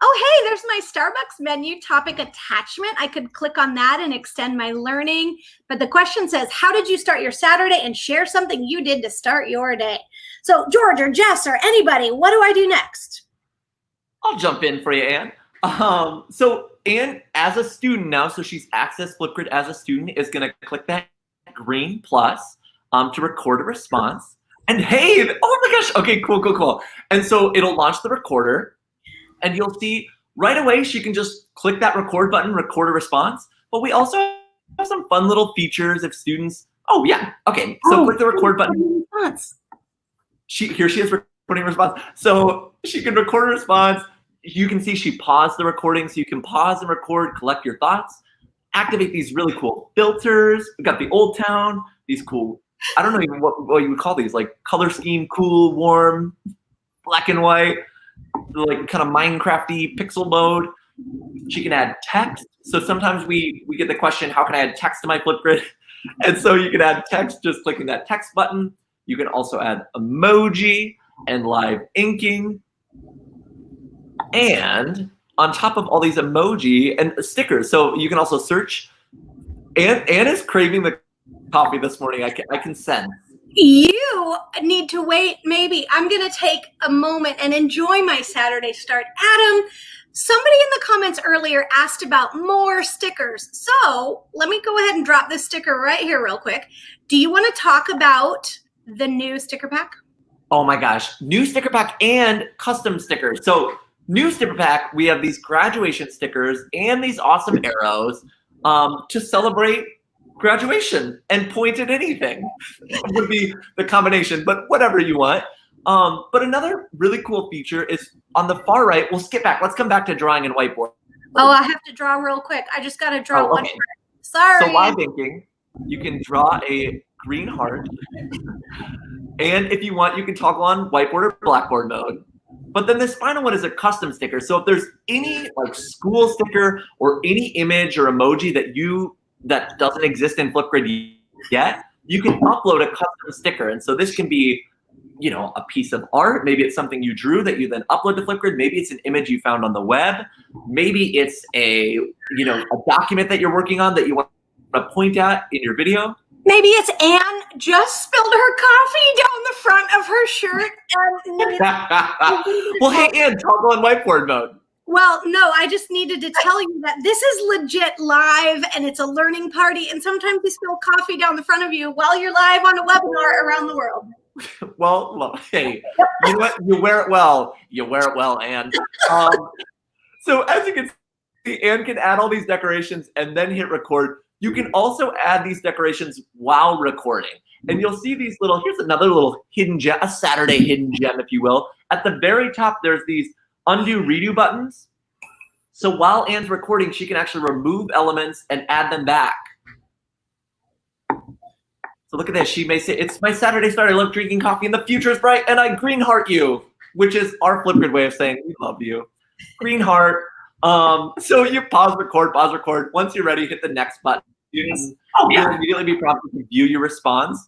Oh, hey, there's my Starbucks menu topic attachment. I could click on that and extend my learning. But the question says, how did you start your Saturday? And share something you did to start your day. So George or Jess or anybody, what do I do next? I'll jump in for you, Anne. So Anne, as a student now, so she's accessed Flipgrid as a student, is going to click that green plus to record a response. And hey, oh my gosh, okay, cool. And so it'll launch the recorder. And you'll see right away, she can just click that record button, record a response. But we also have some fun little features if students, oh yeah, okay. So click the record button. Here she is recording a response. So she can record a response. You can see she paused the recording, so you can pause and record, collect your thoughts, activate these really cool filters. We've got the Old Town, these cool, I don't know even what you would call these, like color scheme, cool, warm, black and white, like kind of Minecrafty pixel mode. She can add text. So sometimes we get the question, how can I add text to my Flipgrid? And so you can add text just clicking that text button. You can also add emoji and live inking. And on top of all these emoji and stickers, so you can also search. Anne is craving the coffee this morning. I can sense. You need to wait. Maybe I'm going to take a moment and enjoy my Saturday start. Adam, somebody in the comments earlier asked about more stickers. So let me go ahead and drop this sticker right here real quick. Do you want to talk about the new sticker pack? Oh my gosh, new sticker pack and custom stickers. So new sticker pack, we have these graduation stickers and these awesome arrows to celebrate graduation and point at anything would be the combination, but whatever you want. But another really cool feature is on the far right. We'll skip back. Let's come back to drawing and whiteboard. Oh, I have to draw real quick. I just got to draw one. Okay. Sorry. So live inking, you can draw a green heart. And if you want, you can toggle on whiteboard or blackboard mode. But then this final one is a custom sticker. So if there's any like school sticker or any image or emoji that doesn't exist in Flipgrid yet, you can upload a custom sticker. And so this can be, you know, a piece of art. Maybe it's something you drew that you then upload to Flipgrid. Maybe it's an image you found on the web. Maybe it's a document that you're working on that you want to point at in your video. Maybe it's Anne just spilled her coffee down the front of her shirt. Well, hey, Anne, toggle on whiteboard mode. Well, no, I just needed to tell you that this is legit live and it's a learning party. And sometimes you spill coffee down the front of you while you're live on a webinar around the world. Well, look, hey, you know what? You wear it well. You wear it well, Anne. So as you can see, Anne can add all these decorations and then hit record. You can also add these decorations while recording. And you'll see these little, here's another little hidden gem, a Saturday hidden gem, if you will. At the very top, there's these undo redo buttons. So while Anne's recording, she can actually remove elements and add them back. So look at this. She may say, it's my Saturday start. I love drinking coffee and the future is bright and I green heart you, which is our Flipgrid way of saying we love you. Green heart. So you pause record. Once you're ready, hit the next button. You'll immediately be prompted to view your response.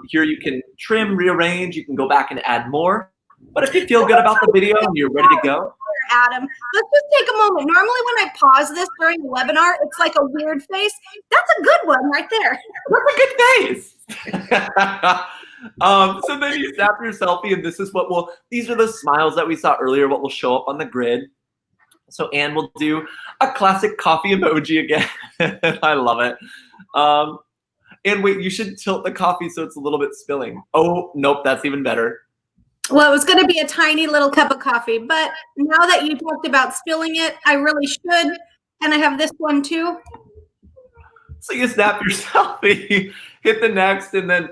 Here you can trim, rearrange. You can go back and add more. But if you feel good about the video and you're ready to go, Adam, let's just take a moment. Normally when I pause this during the webinar, it's like a weird face. That's a good one right there. That's a good face. So then you snap your selfie, and this is what these are the smiles that we saw earlier, what will show up on the grid. So Anne will do a classic coffee emoji again. I love it. And wait, you should tilt the coffee so it's a little bit spilling. Oh, nope, that's even better. Well, it was going to be a tiny little cup of coffee, but now that you talked about spilling it, I really should. And I have this one too. So you snap your selfie, hit the next, and then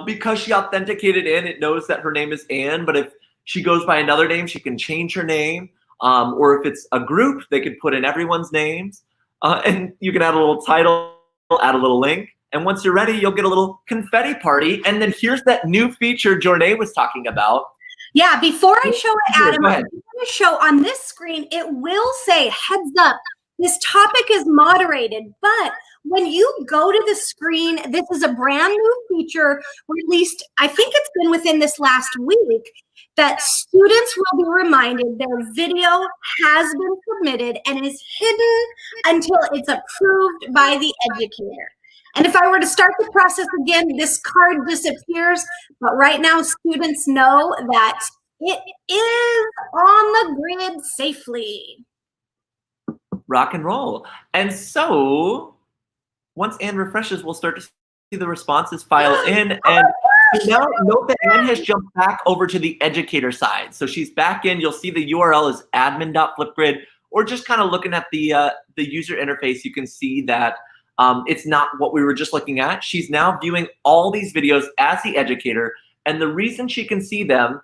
because she authenticated in, it knows that her name is Anne, but if she goes by another name, she can change her name. Or if it's a group, they could put in everyone's names. And you can add a little title, add a little link. And once you're ready, you'll get a little confetti party. And then here's that new feature Jornea was talking about. Yeah, before I show it, Adam, I'm going to show on this screen, it will say, heads up, this topic is moderated. But when you go to the screen, this is a brand new feature released, I think it's been within this last week, that students will be reminded their video has been submitted and is hidden until it's approved by the educator. And if I were to start the process again, this card disappears. But right now, students know that it is on the grid safely. Rock and roll. And so once Anne refreshes, we'll start to see the responses file in. And now note that Anne has jumped back over to the educator side. So she's back in. You'll see the URL is admin.flipgrid, or just kind of looking at the user interface, you can see that it's not what we were just looking at. She's now viewing all these videos as the educator. And the reason she can see them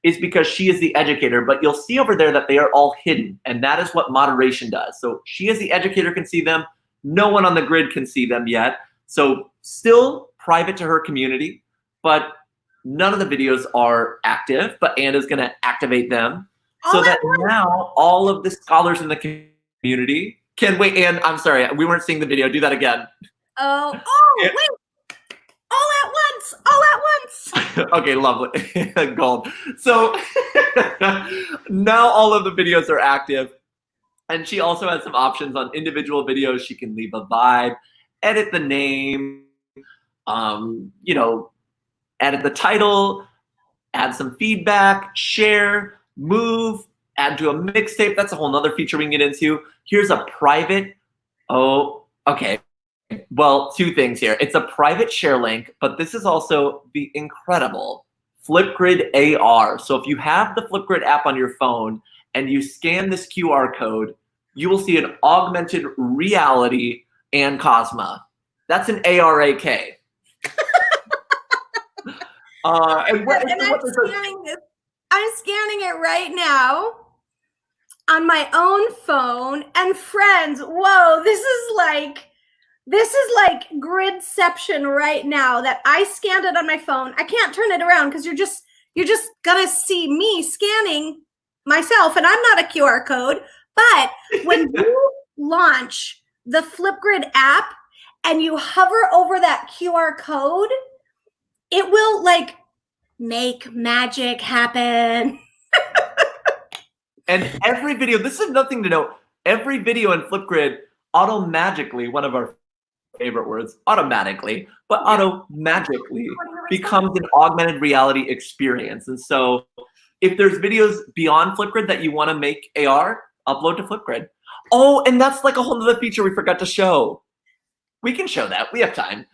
is because she is the educator. But you'll see over there that they are all hidden. And that is what moderation does. So she as the educator can see them. No one on the grid can see them yet. So still private to her community, but none of the videos are active. But Anne is going to activate them so that now all of the scholars in the community can wait. Anne, I'm sorry, we weren't seeing the video. Do that again. Wait. All at once. Okay, lovely. Gold. So now all of the videos are active. And she also has some options on individual videos. She can leave a vibe, edit the name, edit the title, add some feedback, share, move, add to a mixtape. That's a whole nother feature we can get into. Here's a private, well, two things here. It's a private share link, but this is also the incredible Flipgrid AR. So if you have the Flipgrid app on your phone and you scan this QR code, you will see an augmented reality and Cosma. That's an ARAK. And what, And so I'm what does it- scanning this. I'm scanning it right now on my own phone. And friends, whoa, this is like gridception right now that I scanned it on my phone. I can't turn it around because you're just gonna see me scanning myself, and I'm not a QR code. But when you launch the Flipgrid app and you hover over that QR code, it will like make magic happen. And every video, this is nothing to know. Every video in Flipgrid automatically, one of our favorite words, automatically, but auto-magically becomes an augmented reality experience. And so if there's videos beyond Flipgrid that you want to make AR, upload to Flipgrid. Oh, and that's like a whole other feature we forgot to show. We can show that. We have time.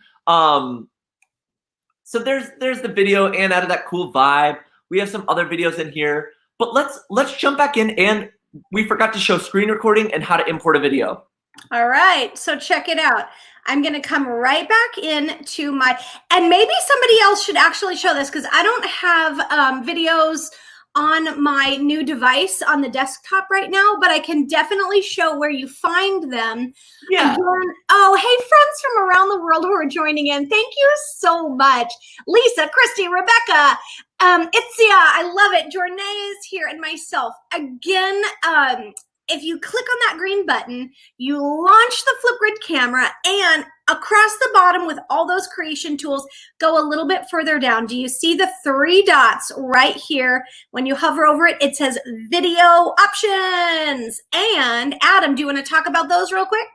So there's the video and added that cool vibe. We have some other videos in here, but let's jump back in, and we forgot to show screen recording and how to import a video. All right, so check it out. I'm gonna come right back in to my, and maybe somebody else should actually show this because I don't have videos on my new device on the desktop right now, but I can definitely show where you find them. Yeah. Again, oh, hey, friends from around the world who are joining in. Thank you so much. Lisa, Christy, Rebecca, Itzia, I love it. Jornea is here, and myself. Again, if you click on that green button, you launch the Flipgrid camera, and across the bottom with all those creation tools, go a little bit further down. Do you see the 3 dots right here? When you hover over it, it says video options. And Adam, do you want to talk about those real quick?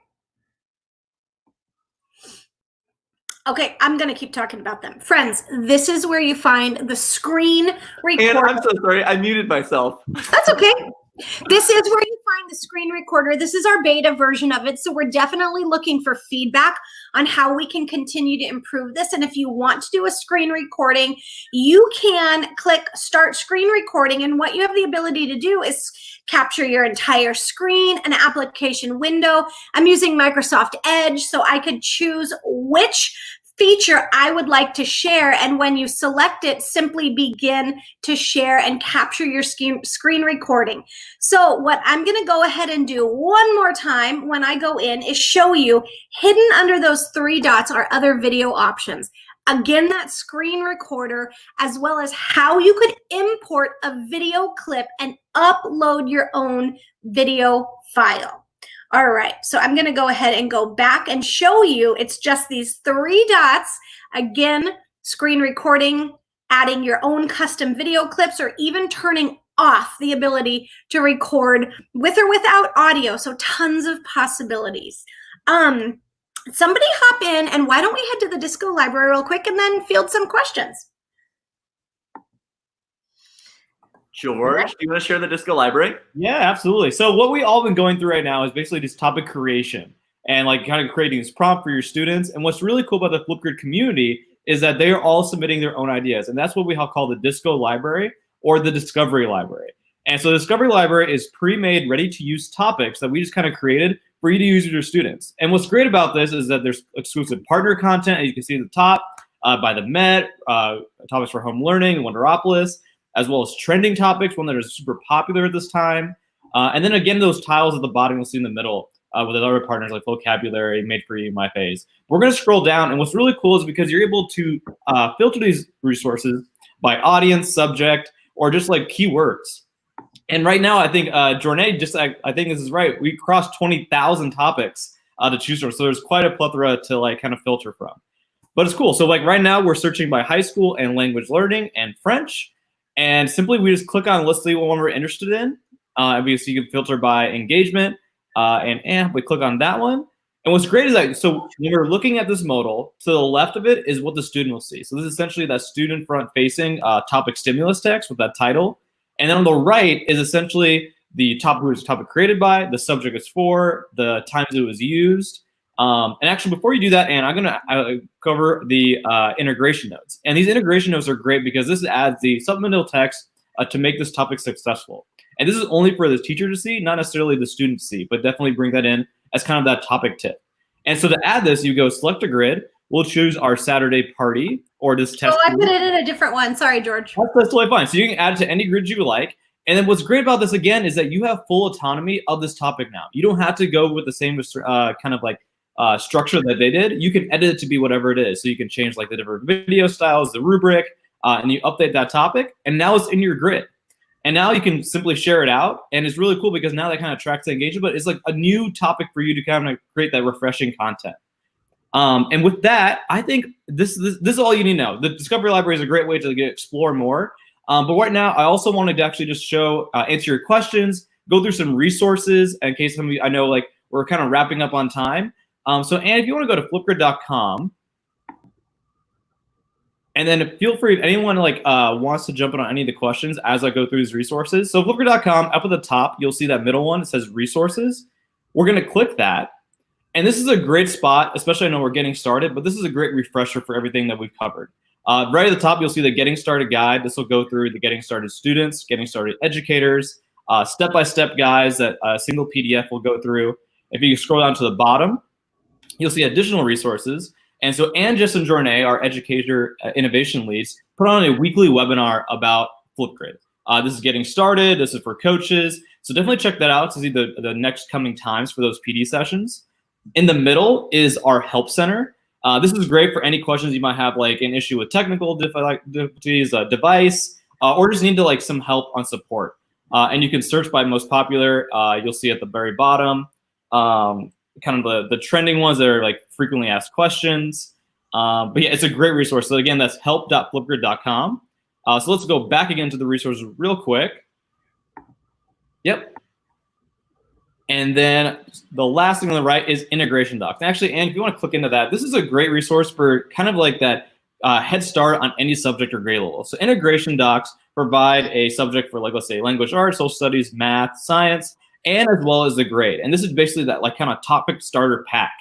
Okay, I'm going to keep talking about them. Friends, this is where you find the screen recorder. And I'm so sorry, I muted myself. That's okay. This is where you find the screen recorder. This is our beta version of it. So we're definitely looking for feedback on how we can continue to improve this. And if you want to do a screen recording, you can click start screen recording. And what you have the ability to do is capture your entire screen, an application window. I'm using Microsoft Edge, so I could choose which feature I would like to share, and when you select it, simply begin to share and capture your screen recording. So what I'm going to go ahead and do one more time when I go in is show you hidden under those 3 dots are other video options. Again, that screen recorder, as well as how you could import a video clip and upload your own video file. All right, so I'm going to go ahead and go back and show you. It's just these 3 dots. Again, screen recording, adding your own custom video clips, or even turning off the ability to record with or without audio. So tons of possibilities. Somebody hop in, and why don't we head to the Disco Library real quick and then field some questions? George, do you want to share the Disco Library? Yeah, absolutely. So what we all been going through right now is basically just topic creation and like kind of creating this prompt for your students. And what's really cool about the Flipgrid community is that they are all submitting their own ideas. And that's what we call the Disco Library or the Discovery Library. And so the Discovery Library is pre-made, ready-to-use topics that we just kind of created for you to use with your students. And what's great about this is that there's exclusive partner content, as you can see at the top, by the Met, topics for home learning, Wonderopolis, as well as trending topics, one that is super popular at this time. And then again, those tiles at the bottom you'll see in the middle with other partners like Vocabulary, Made for You, MyPhase. We're gonna scroll down, and what's really cool is because you're able to filter these resources by audience, subject, or just like keywords. And right now, I think Jornea, I think this is right, we crossed 20,000 topics to choose from. So there's quite a plethora to like kind of filter from. But it's cool. So like right now, we're searching by high school and language learning and French. And simply we just click on let's see what one we're interested in. And so you can filter by engagement and we click on that one. And what's great is that, so when we're looking at this modal, to the left of it is what the student will see. So this is essentially that student front facing topic stimulus text with that title. And then on the right is essentially the topic, who was topic created by, the subject is for, the times it was used. And actually, before you do that, Anne, I'm going to cover the integration notes. And these integration notes are great because this adds the supplemental text to make this topic successful. And this is only for the teacher to see, not necessarily the student to see, but definitely bring that in as kind of that topic tip. And so to add this, you go select a grid. we'll choose our Saturday party or this test. Oh, I put it in a different one. Sorry, George. That's totally fine. So you can add it to any grid you like. And then what's great about this, again, is that you have full autonomy of this topic now. You don't have to go with the same kind of like structure that they did. You can edit it to be whatever it is. So you can change like the different video styles, the rubric, and you update that topic. And now it's in your grid. And now you can simply share it out. And it's really cool because now that kind of tracks the engagement, but it's like a new topic for you to kind of create that refreshing content. And with that, I think this is all you need to know. The Discovery Library is a great way to explore more. But right now, I also wanted to actually just show, answer your questions, go through some resources in case some of you, I know like we're kind of wrapping up on time. So Anne, if you want to go to flipgrid.com, and then feel free if anyone like wants to jump in on any of the questions as I go through these resources. So flipgrid.com, up at the top, you'll see that middle one. It says resources. We're going to click that. And this is a great spot, especially I know we're getting started, but this is a great refresher for everything that we've covered. Right at the top, you'll see the Getting Started guide. This will go through the Getting Started students, Getting Started educators, step-by-step guides that a single PDF will go through. If you scroll down to the bottom, you'll see additional resources. And so Anne, Jess, and Jornea, our educator innovation leads, put on a weekly webinar about Flipgrid. This is Getting Started. This is for coaches. So definitely check that out to see the next coming times for those PD sessions. In the middle is our Help Center. This is great for any questions you might have, like an issue with technical difficulties, a device, or just need to like some help on support. And you can search by most popular. You'll see at the very bottom, kind of the trending ones that are like frequently asked questions. But yeah, it's a great resource. So again, that's help.flipgrid.com. So let's go back again to the resources real quick. Yep. And then the last thing on the right is integration docs. And actually, Anne, if you want to click into that, this is a great resource for kind of like that head start on any subject or grade level. So integration docs provide a subject for, like, let's say language arts, social studies, math, science, and as well as the grade. And this is basically that like kind of topic starter pack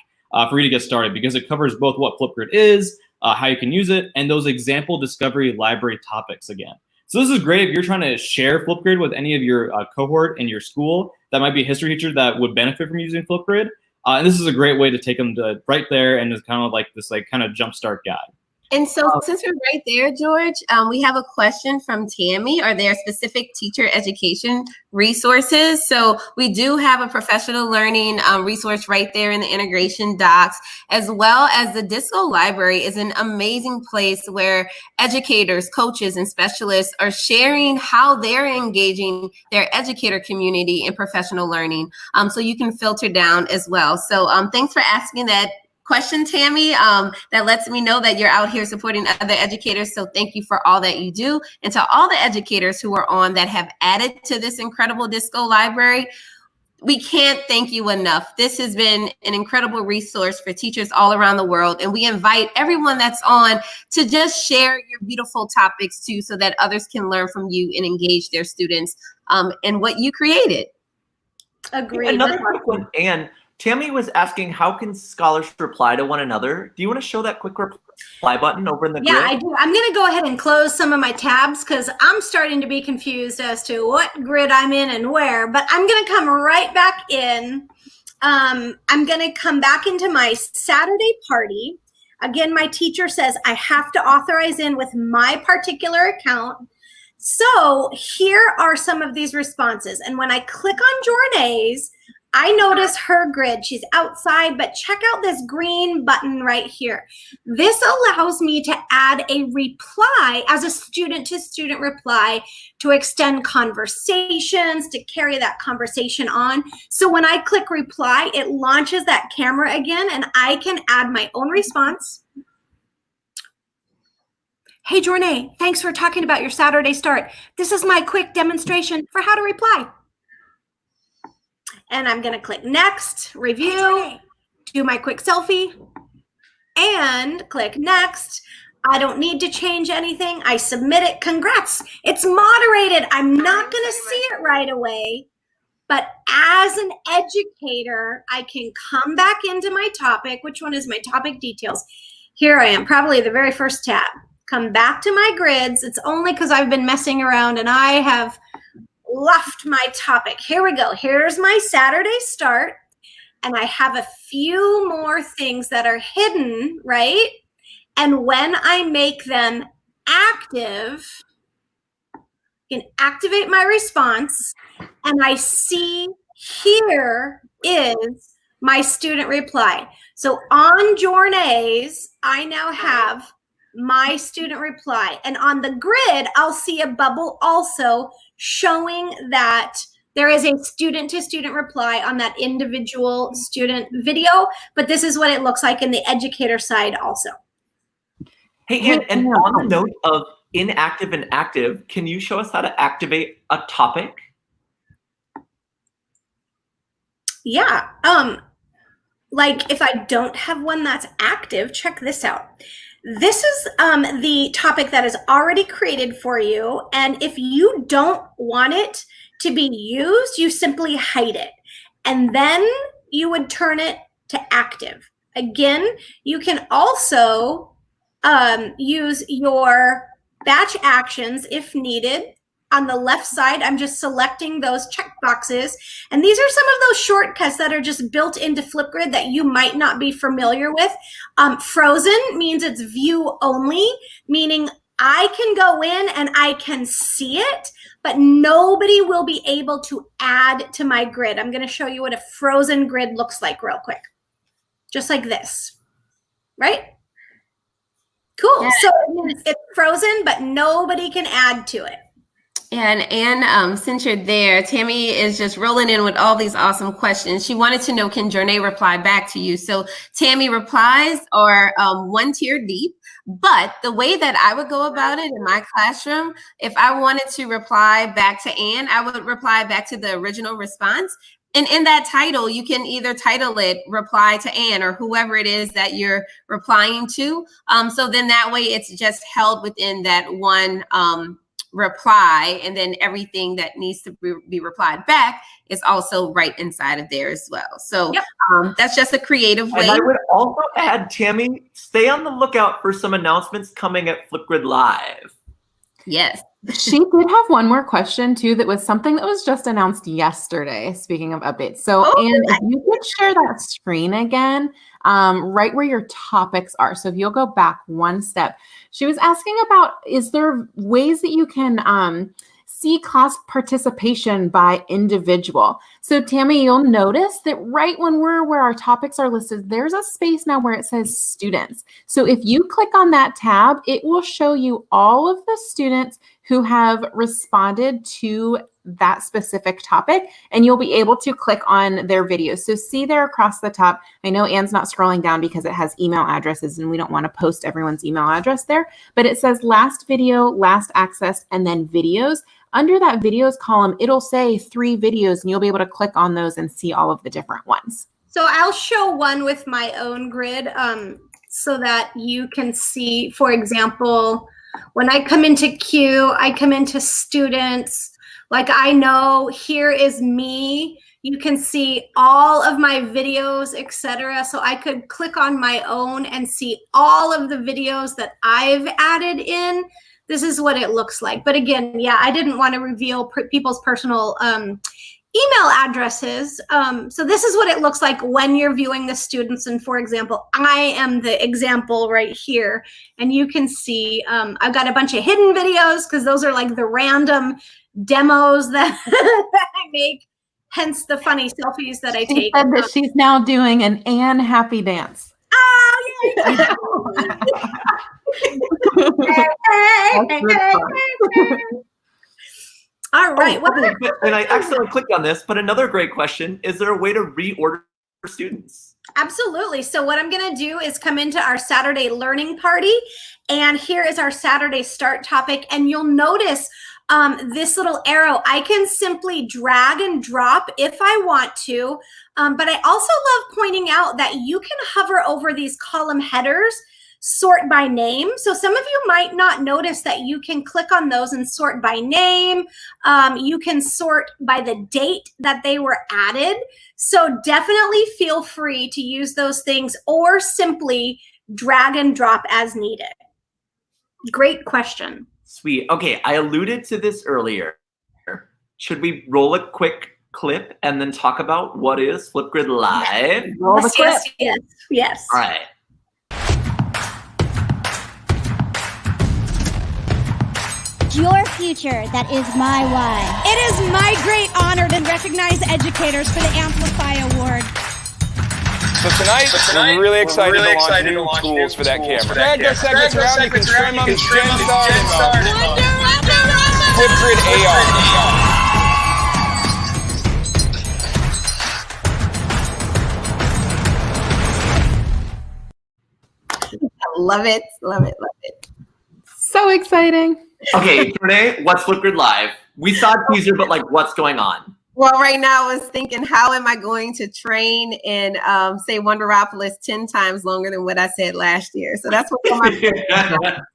for you to get started, because it covers both what Flipgrid is, how you can use it, and those example discovery library topics again. So this is great if you're trying to share Flipgrid with any of your cohort in your school that might be a history teacher that would benefit from using Flipgrid. And this is a great way to take them to right there, and it's kind of like this like kind of jumpstart guide. And so since we're right there, George, we have a question from Tammy. Are there specific teacher education resources? So we do have a professional learning resource right there in the integration docs, as well as the Disco Library is an amazing place where educators, coaches, and specialists are sharing how they're engaging their educator community in professional learning. So you can filter down as well. So thanks for asking that question, Tammy. That lets me know that you're out here supporting other educators. So thank you for all that you do. And to all the educators who are on that have added to this incredible Disco Library, we can't thank you enough. This has been an incredible resource for teachers all around the world. And we invite everyone that's on to just share your beautiful topics too, so that others can learn from you and engage their students in what you created. Agreed. Another quick one, Anne. Tammy was asking, how can scholars reply to one another? Do you want to show that quick reply button over in the grid? Yeah, I do. I'm going to go ahead and close some of my tabs because I'm starting to be confused as to what grid I'm in and where, but I'm going to come right back in. I'm going to come back into my Saturday party. Again, my teacher says I have to authorize in with my particular account. So here are some of these responses. And when I click on Jornea's, I notice her grid. She's outside, but check out this green button right here. This allows me to add a reply as a student-to-student reply to extend conversations, to carry that conversation on. So when I click reply, it launches that camera again, and I can add my own response. Hey, Jornea, thanks for talking about your Saturday start. This is my quick demonstration for how to reply. And I'm going to click next, review, do my quick selfie, and click next. I don't need to change anything. I submit it. Congrats. It's moderated. I'm not going to see it right away. But as an educator, I can come back into my topic. Which one is my topic details? Here I am, probably the very first tab. Come back to my grids. It's only because I've been messing around and I have left my topic. Here we go. Here's my Saturday start. And I have a few more things that are hidden, right? And when I make them active, I can activate my response, and I see here is my student reply. So on Jornea's, I now have my student reply. And on the grid, I'll see a bubble also showing that there is a student-to-student reply on that individual student video, but this is what it looks like in the educator side also. Hey, and on the note of inactive and active, can you show us how to activate a topic? Yeah, like if I don't have one that's active, check this out. This is the topic that is already created for you. And if you don't want it to be used, you simply hide it. And then you would turn it to active. Again, you can also use your batch actions if needed. On the left side, I'm just selecting those check boxes. And these are some of those shortcuts that are just built into Flipgrid that you might not be familiar with. Frozen means it's view only, meaning I can go in and I can see it, but nobody will be able to add to my grid. I'm going to show you what a frozen grid looks like real quick. Just like this, right? Cool. Yeah. So it's frozen, but nobody can add to it. And since you're there, Tammy is just rolling in with all these awesome questions. She wanted to know, can Jornea reply back to you? So Tammy, replies are one tier deep, but the way that I would go about it in my classroom, if I wanted to reply back to Anne, I would reply back to the original response. And in that title, you can either title it reply to Anne or whoever it is that you're replying to. So then that way it's just held within that one reply, and then everything that needs to be replied back is also right inside of there as well. So that's just a creative way. And I would also add, Tammy, stay on the lookout for some announcements coming at Flipgrid Live. Yes. She did have one more question too, that was something that was just announced yesterday, speaking of updates. So Anne, if you could share that screen again, right where your topics are. So if you'll go back one step, she was asking about, is there ways that you can see class participation by individual? So Tammy, you'll notice that right where our topics are listed, there's a space now where it says students. So if you click on that tab, it will show you all of the students who have responded to that specific topic, and you'll be able to click on their videos. So see there across the top, I know Anne's not scrolling down because it has email addresses and we don't want to post everyone's email address there, but it says last video, last accessed, and then videos. Under that videos column, it'll say 3 videos and you'll be able to click on those and see all of the different ones. So I'll show one with my own grid so that you can see, for example, when I come into Q, I come into students. Like I know here is me. You can see all of my videos, etc. So I could click on my own and see all of the videos that I've added in. This is what it looks like. But again, yeah, I didn't want to reveal people's personal email addresses. So this is what it looks like when you're viewing the students. And for example, I am the example right here. And you can see I've got a bunch of hidden videos because those are like the random demos that I make, hence the funny selfies that I take. She said that she's now doing an Anne happy dance. Oh, yeah. All right. And I accidentally clicked on this, but another great question, is there a way to reorder for students? Absolutely. So what I'm going to do is come into our Saturday learning party, and here is our Saturday start topic. And you'll notice this little arrow, I can simply drag and drop if I want to. But I also love pointing out that you can hover over these column headers, sort by name. So some of you might not notice that you can click on those and sort by name. You can sort by the date that they were added. So definitely feel free to use those things or simply drag and drop as needed. Great question. Sweet. Okay, I alluded to this earlier. Should we roll a quick clip and then talk about what is Flipgrid Live? Yes, yes. All right. It's your future that is my why. It is my great honor to recognize educators for the Amplify Award. So tonight we're really excited to launch new tools for that camera. Drag those segments around, you can trim them, Flipgrid AR. Love it, love it, love it. So exciting. Okay, Jornea, what's Flipgrid Live? We saw a teaser, but like, what's going on? Well, right now I was thinking, how am I going to train and say Wonderopolis 10 times longer than what I said last year? So that's what's on my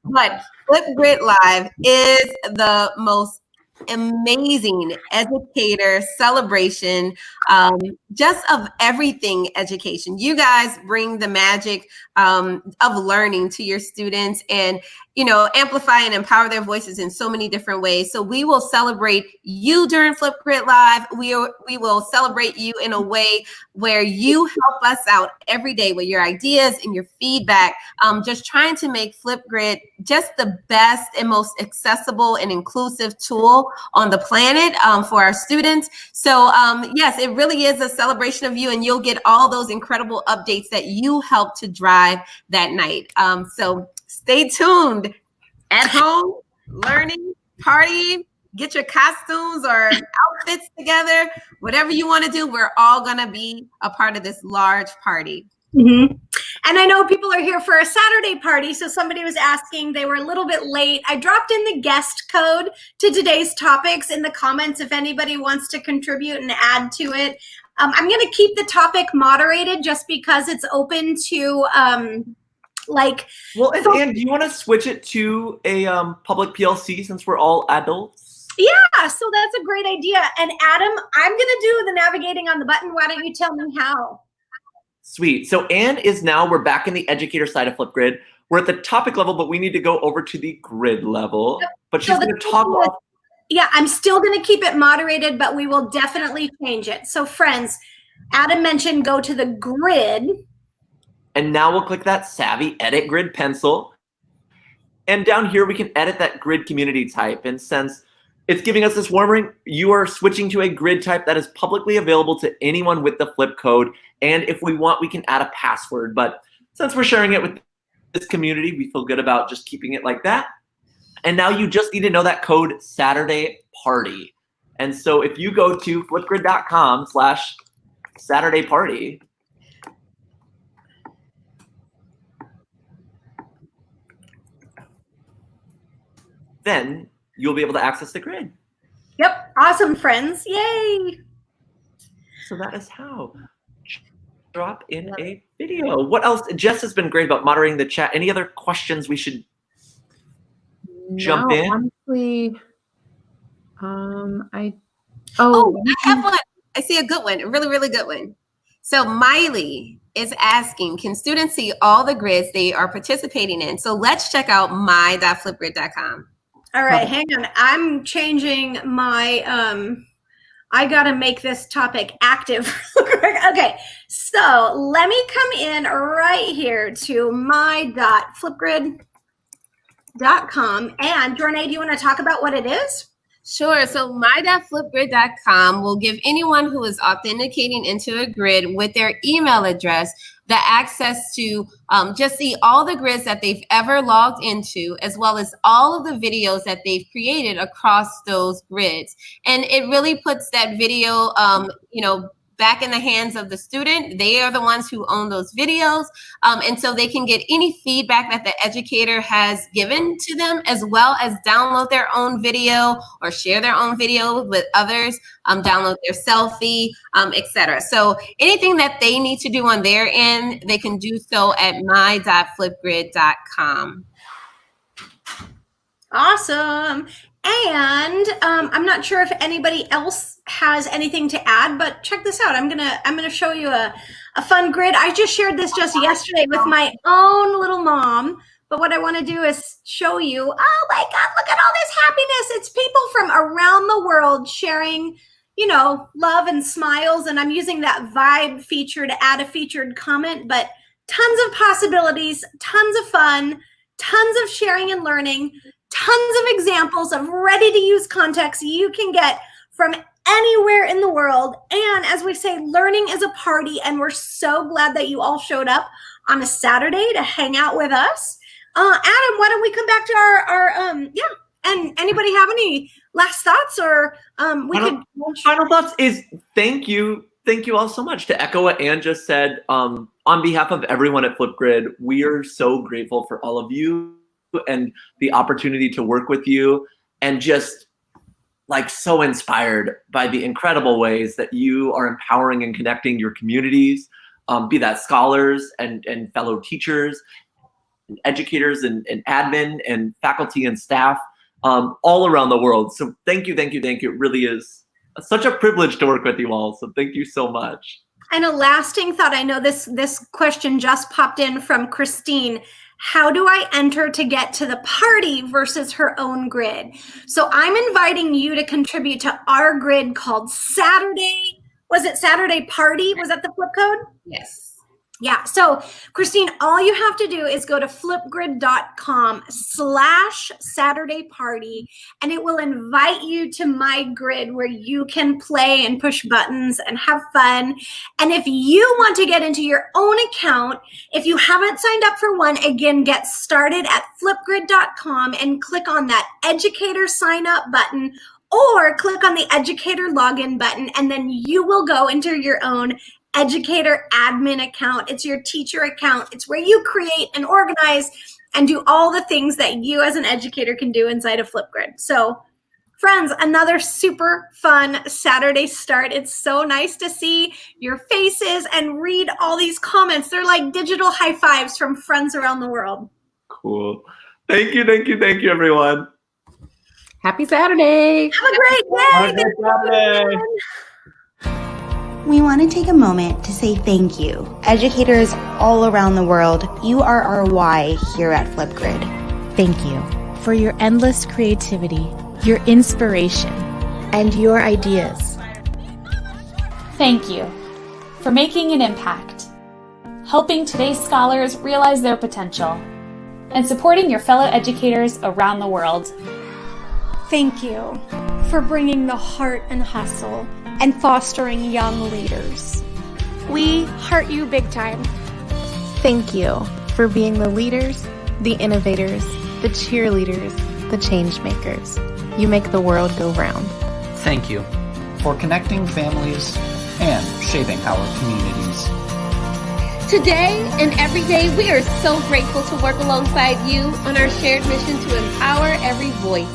But Flipgrid Live is the most amazing educator celebration, just of everything education. You guys bring the magic of learning to your students and, you know, amplify and empower their voices in so many different ways. So we will celebrate you during Flipgrid Live. We will celebrate you in a way where you help us out every day with your ideas and your feedback, just trying to make Flipgrid just the best and most accessible and inclusive tool on the planet for our students. So yes, it really is a celebration of you, and you'll get all those incredible updates that you help to drive that night. So stay tuned at home, learning, partying, get your costumes or outfits together, whatever you want to do. We're all going to be a part of this large party. Mm-hmm. And I know people are here for a Saturday party. So somebody was asking, they were a little bit late. I dropped in the guest code to today's topics in the comments if anybody wants to contribute and add to it. I'm going to keep the topic moderated just because it's open to Well, and do you want to switch it to a public PLC since we're all adults? Yeah, so that's a great idea. And Adam, I'm going to do the navigating on the button. Why don't you tell me how? Sweet. So Anne is now, we're back in the educator side of Flipgrid. We're at the topic level, but we need to go over to the grid level. Yep. But she's going to talk about. Yeah, I'm still going to keep it moderated, but we will definitely change it. So friends, Adam mentioned go to the grid. And now we'll click that savvy edit grid pencil. And down here, we can edit that grid community type. And since it's giving us this warning, you are switching to a grid type that is publicly available to anyone with the flip code. And if we want, we can add a password. But since we're sharing it with this community, we feel good about just keeping it like that. And now you just need to know that code Saturday Party. And so if you go to flipgrid.com/Saturday Party, then you'll be able to access the grid. Yep. Awesome, friends. Yay. So that is how. Drop in a video. What else? Jess has been great about moderating the chat. Any other questions we should jump in? Honestly, I have one. I see a good one, a really, really good one. So Miley is asking, can students see all the grids they are participating in? So let's check out my.flipgrid.com. All right, hang on. I'm changing my, I got to make this topic active. Okay, so let me come in right here to my.flipgrid.com. And Jornea, do you want to talk about what it is? Sure. So my.flipgrid.com will give anyone who is authenticating into a grid with their email address the access to just see all the grids that they've ever logged into, as well as all of the videos that they've created across those grids. And it really puts that video, back in the hands of the student. They are the ones who own those videos. And so they can get any feedback that the educator has given to them, as well as download their own video or share their own video with others, download their selfie, etc. So anything that they need to do on their end, they can do so at my.flipgrid.com. Awesome. And I'm not sure if anybody else has anything to add, but check this out. I'm gonna show you a fun grid. I just shared this just yesterday with my own little mom. But what I want to do is show you, oh my God, look at all this happiness. It's people from around the world sharing, love and smiles. And I'm using that vibe feature to add a featured comment, but tons of possibilities, tons of fun, tons of sharing and learning, tons of examples of ready-to-use context you can get from anywhere in the world. And as we say, learning is a party, and we're so glad that you all showed up on a Saturday to hang out with us. Adam, why don't we come back to our and anybody have any last thoughts, or final thoughts is thank you all so much. To echo what Ann just said, on behalf of everyone at Flipgrid, we are so grateful for all of you and the opportunity to work with you, and just like so inspired by the incredible ways that you are empowering and connecting your communities, be that scholars and fellow teachers, and educators and admin and faculty and staff all around the world. So thank you. It really is such a privilege to work with you all. So thank you so much. And a lasting thought, I know this question just popped in from Christine. How do I enter to get to the party versus her own grid? So I'm inviting you to contribute to our grid called Saturday. Was it Saturday Party? Was that the flip code? Yes. Yeah. So Christine, all you have to do is go to flipgrid.com/Saturday Party, and it will invite you to my grid where you can play and push buttons and have fun. And if you want to get into your own account, if you haven't signed up for one, again, get started at flipgrid.com and click on that educator sign up button, or click on the educator login button, and then you will go into your own educator admin account. It's your teacher account. It's where you create and organize and do all the things that you as an educator can do inside of Flipgrid. So friends, another super fun Saturday start. It's so nice to see your faces and read all these comments. They're like digital high fives from friends around the world. Cool. Thank you, everyone. Happy Saturday. Have a great day. Have a great Saturday. We want to take a moment to say thank you. Educators all around the world, you are our why here at Flipgrid. Thank you for your endless creativity, your inspiration, and your ideas. Thank you for making an impact, helping today's scholars realize their potential, and supporting your fellow educators around the world. Thank you for bringing the heart and hustle and fostering young leaders. We heart you big time. Thank you for being the leaders, the innovators, the cheerleaders, the change makers. You make the world go round. Thank you for connecting families and shaping our communities. Today and every day, we are so grateful to work alongside you on our shared mission to empower every voice.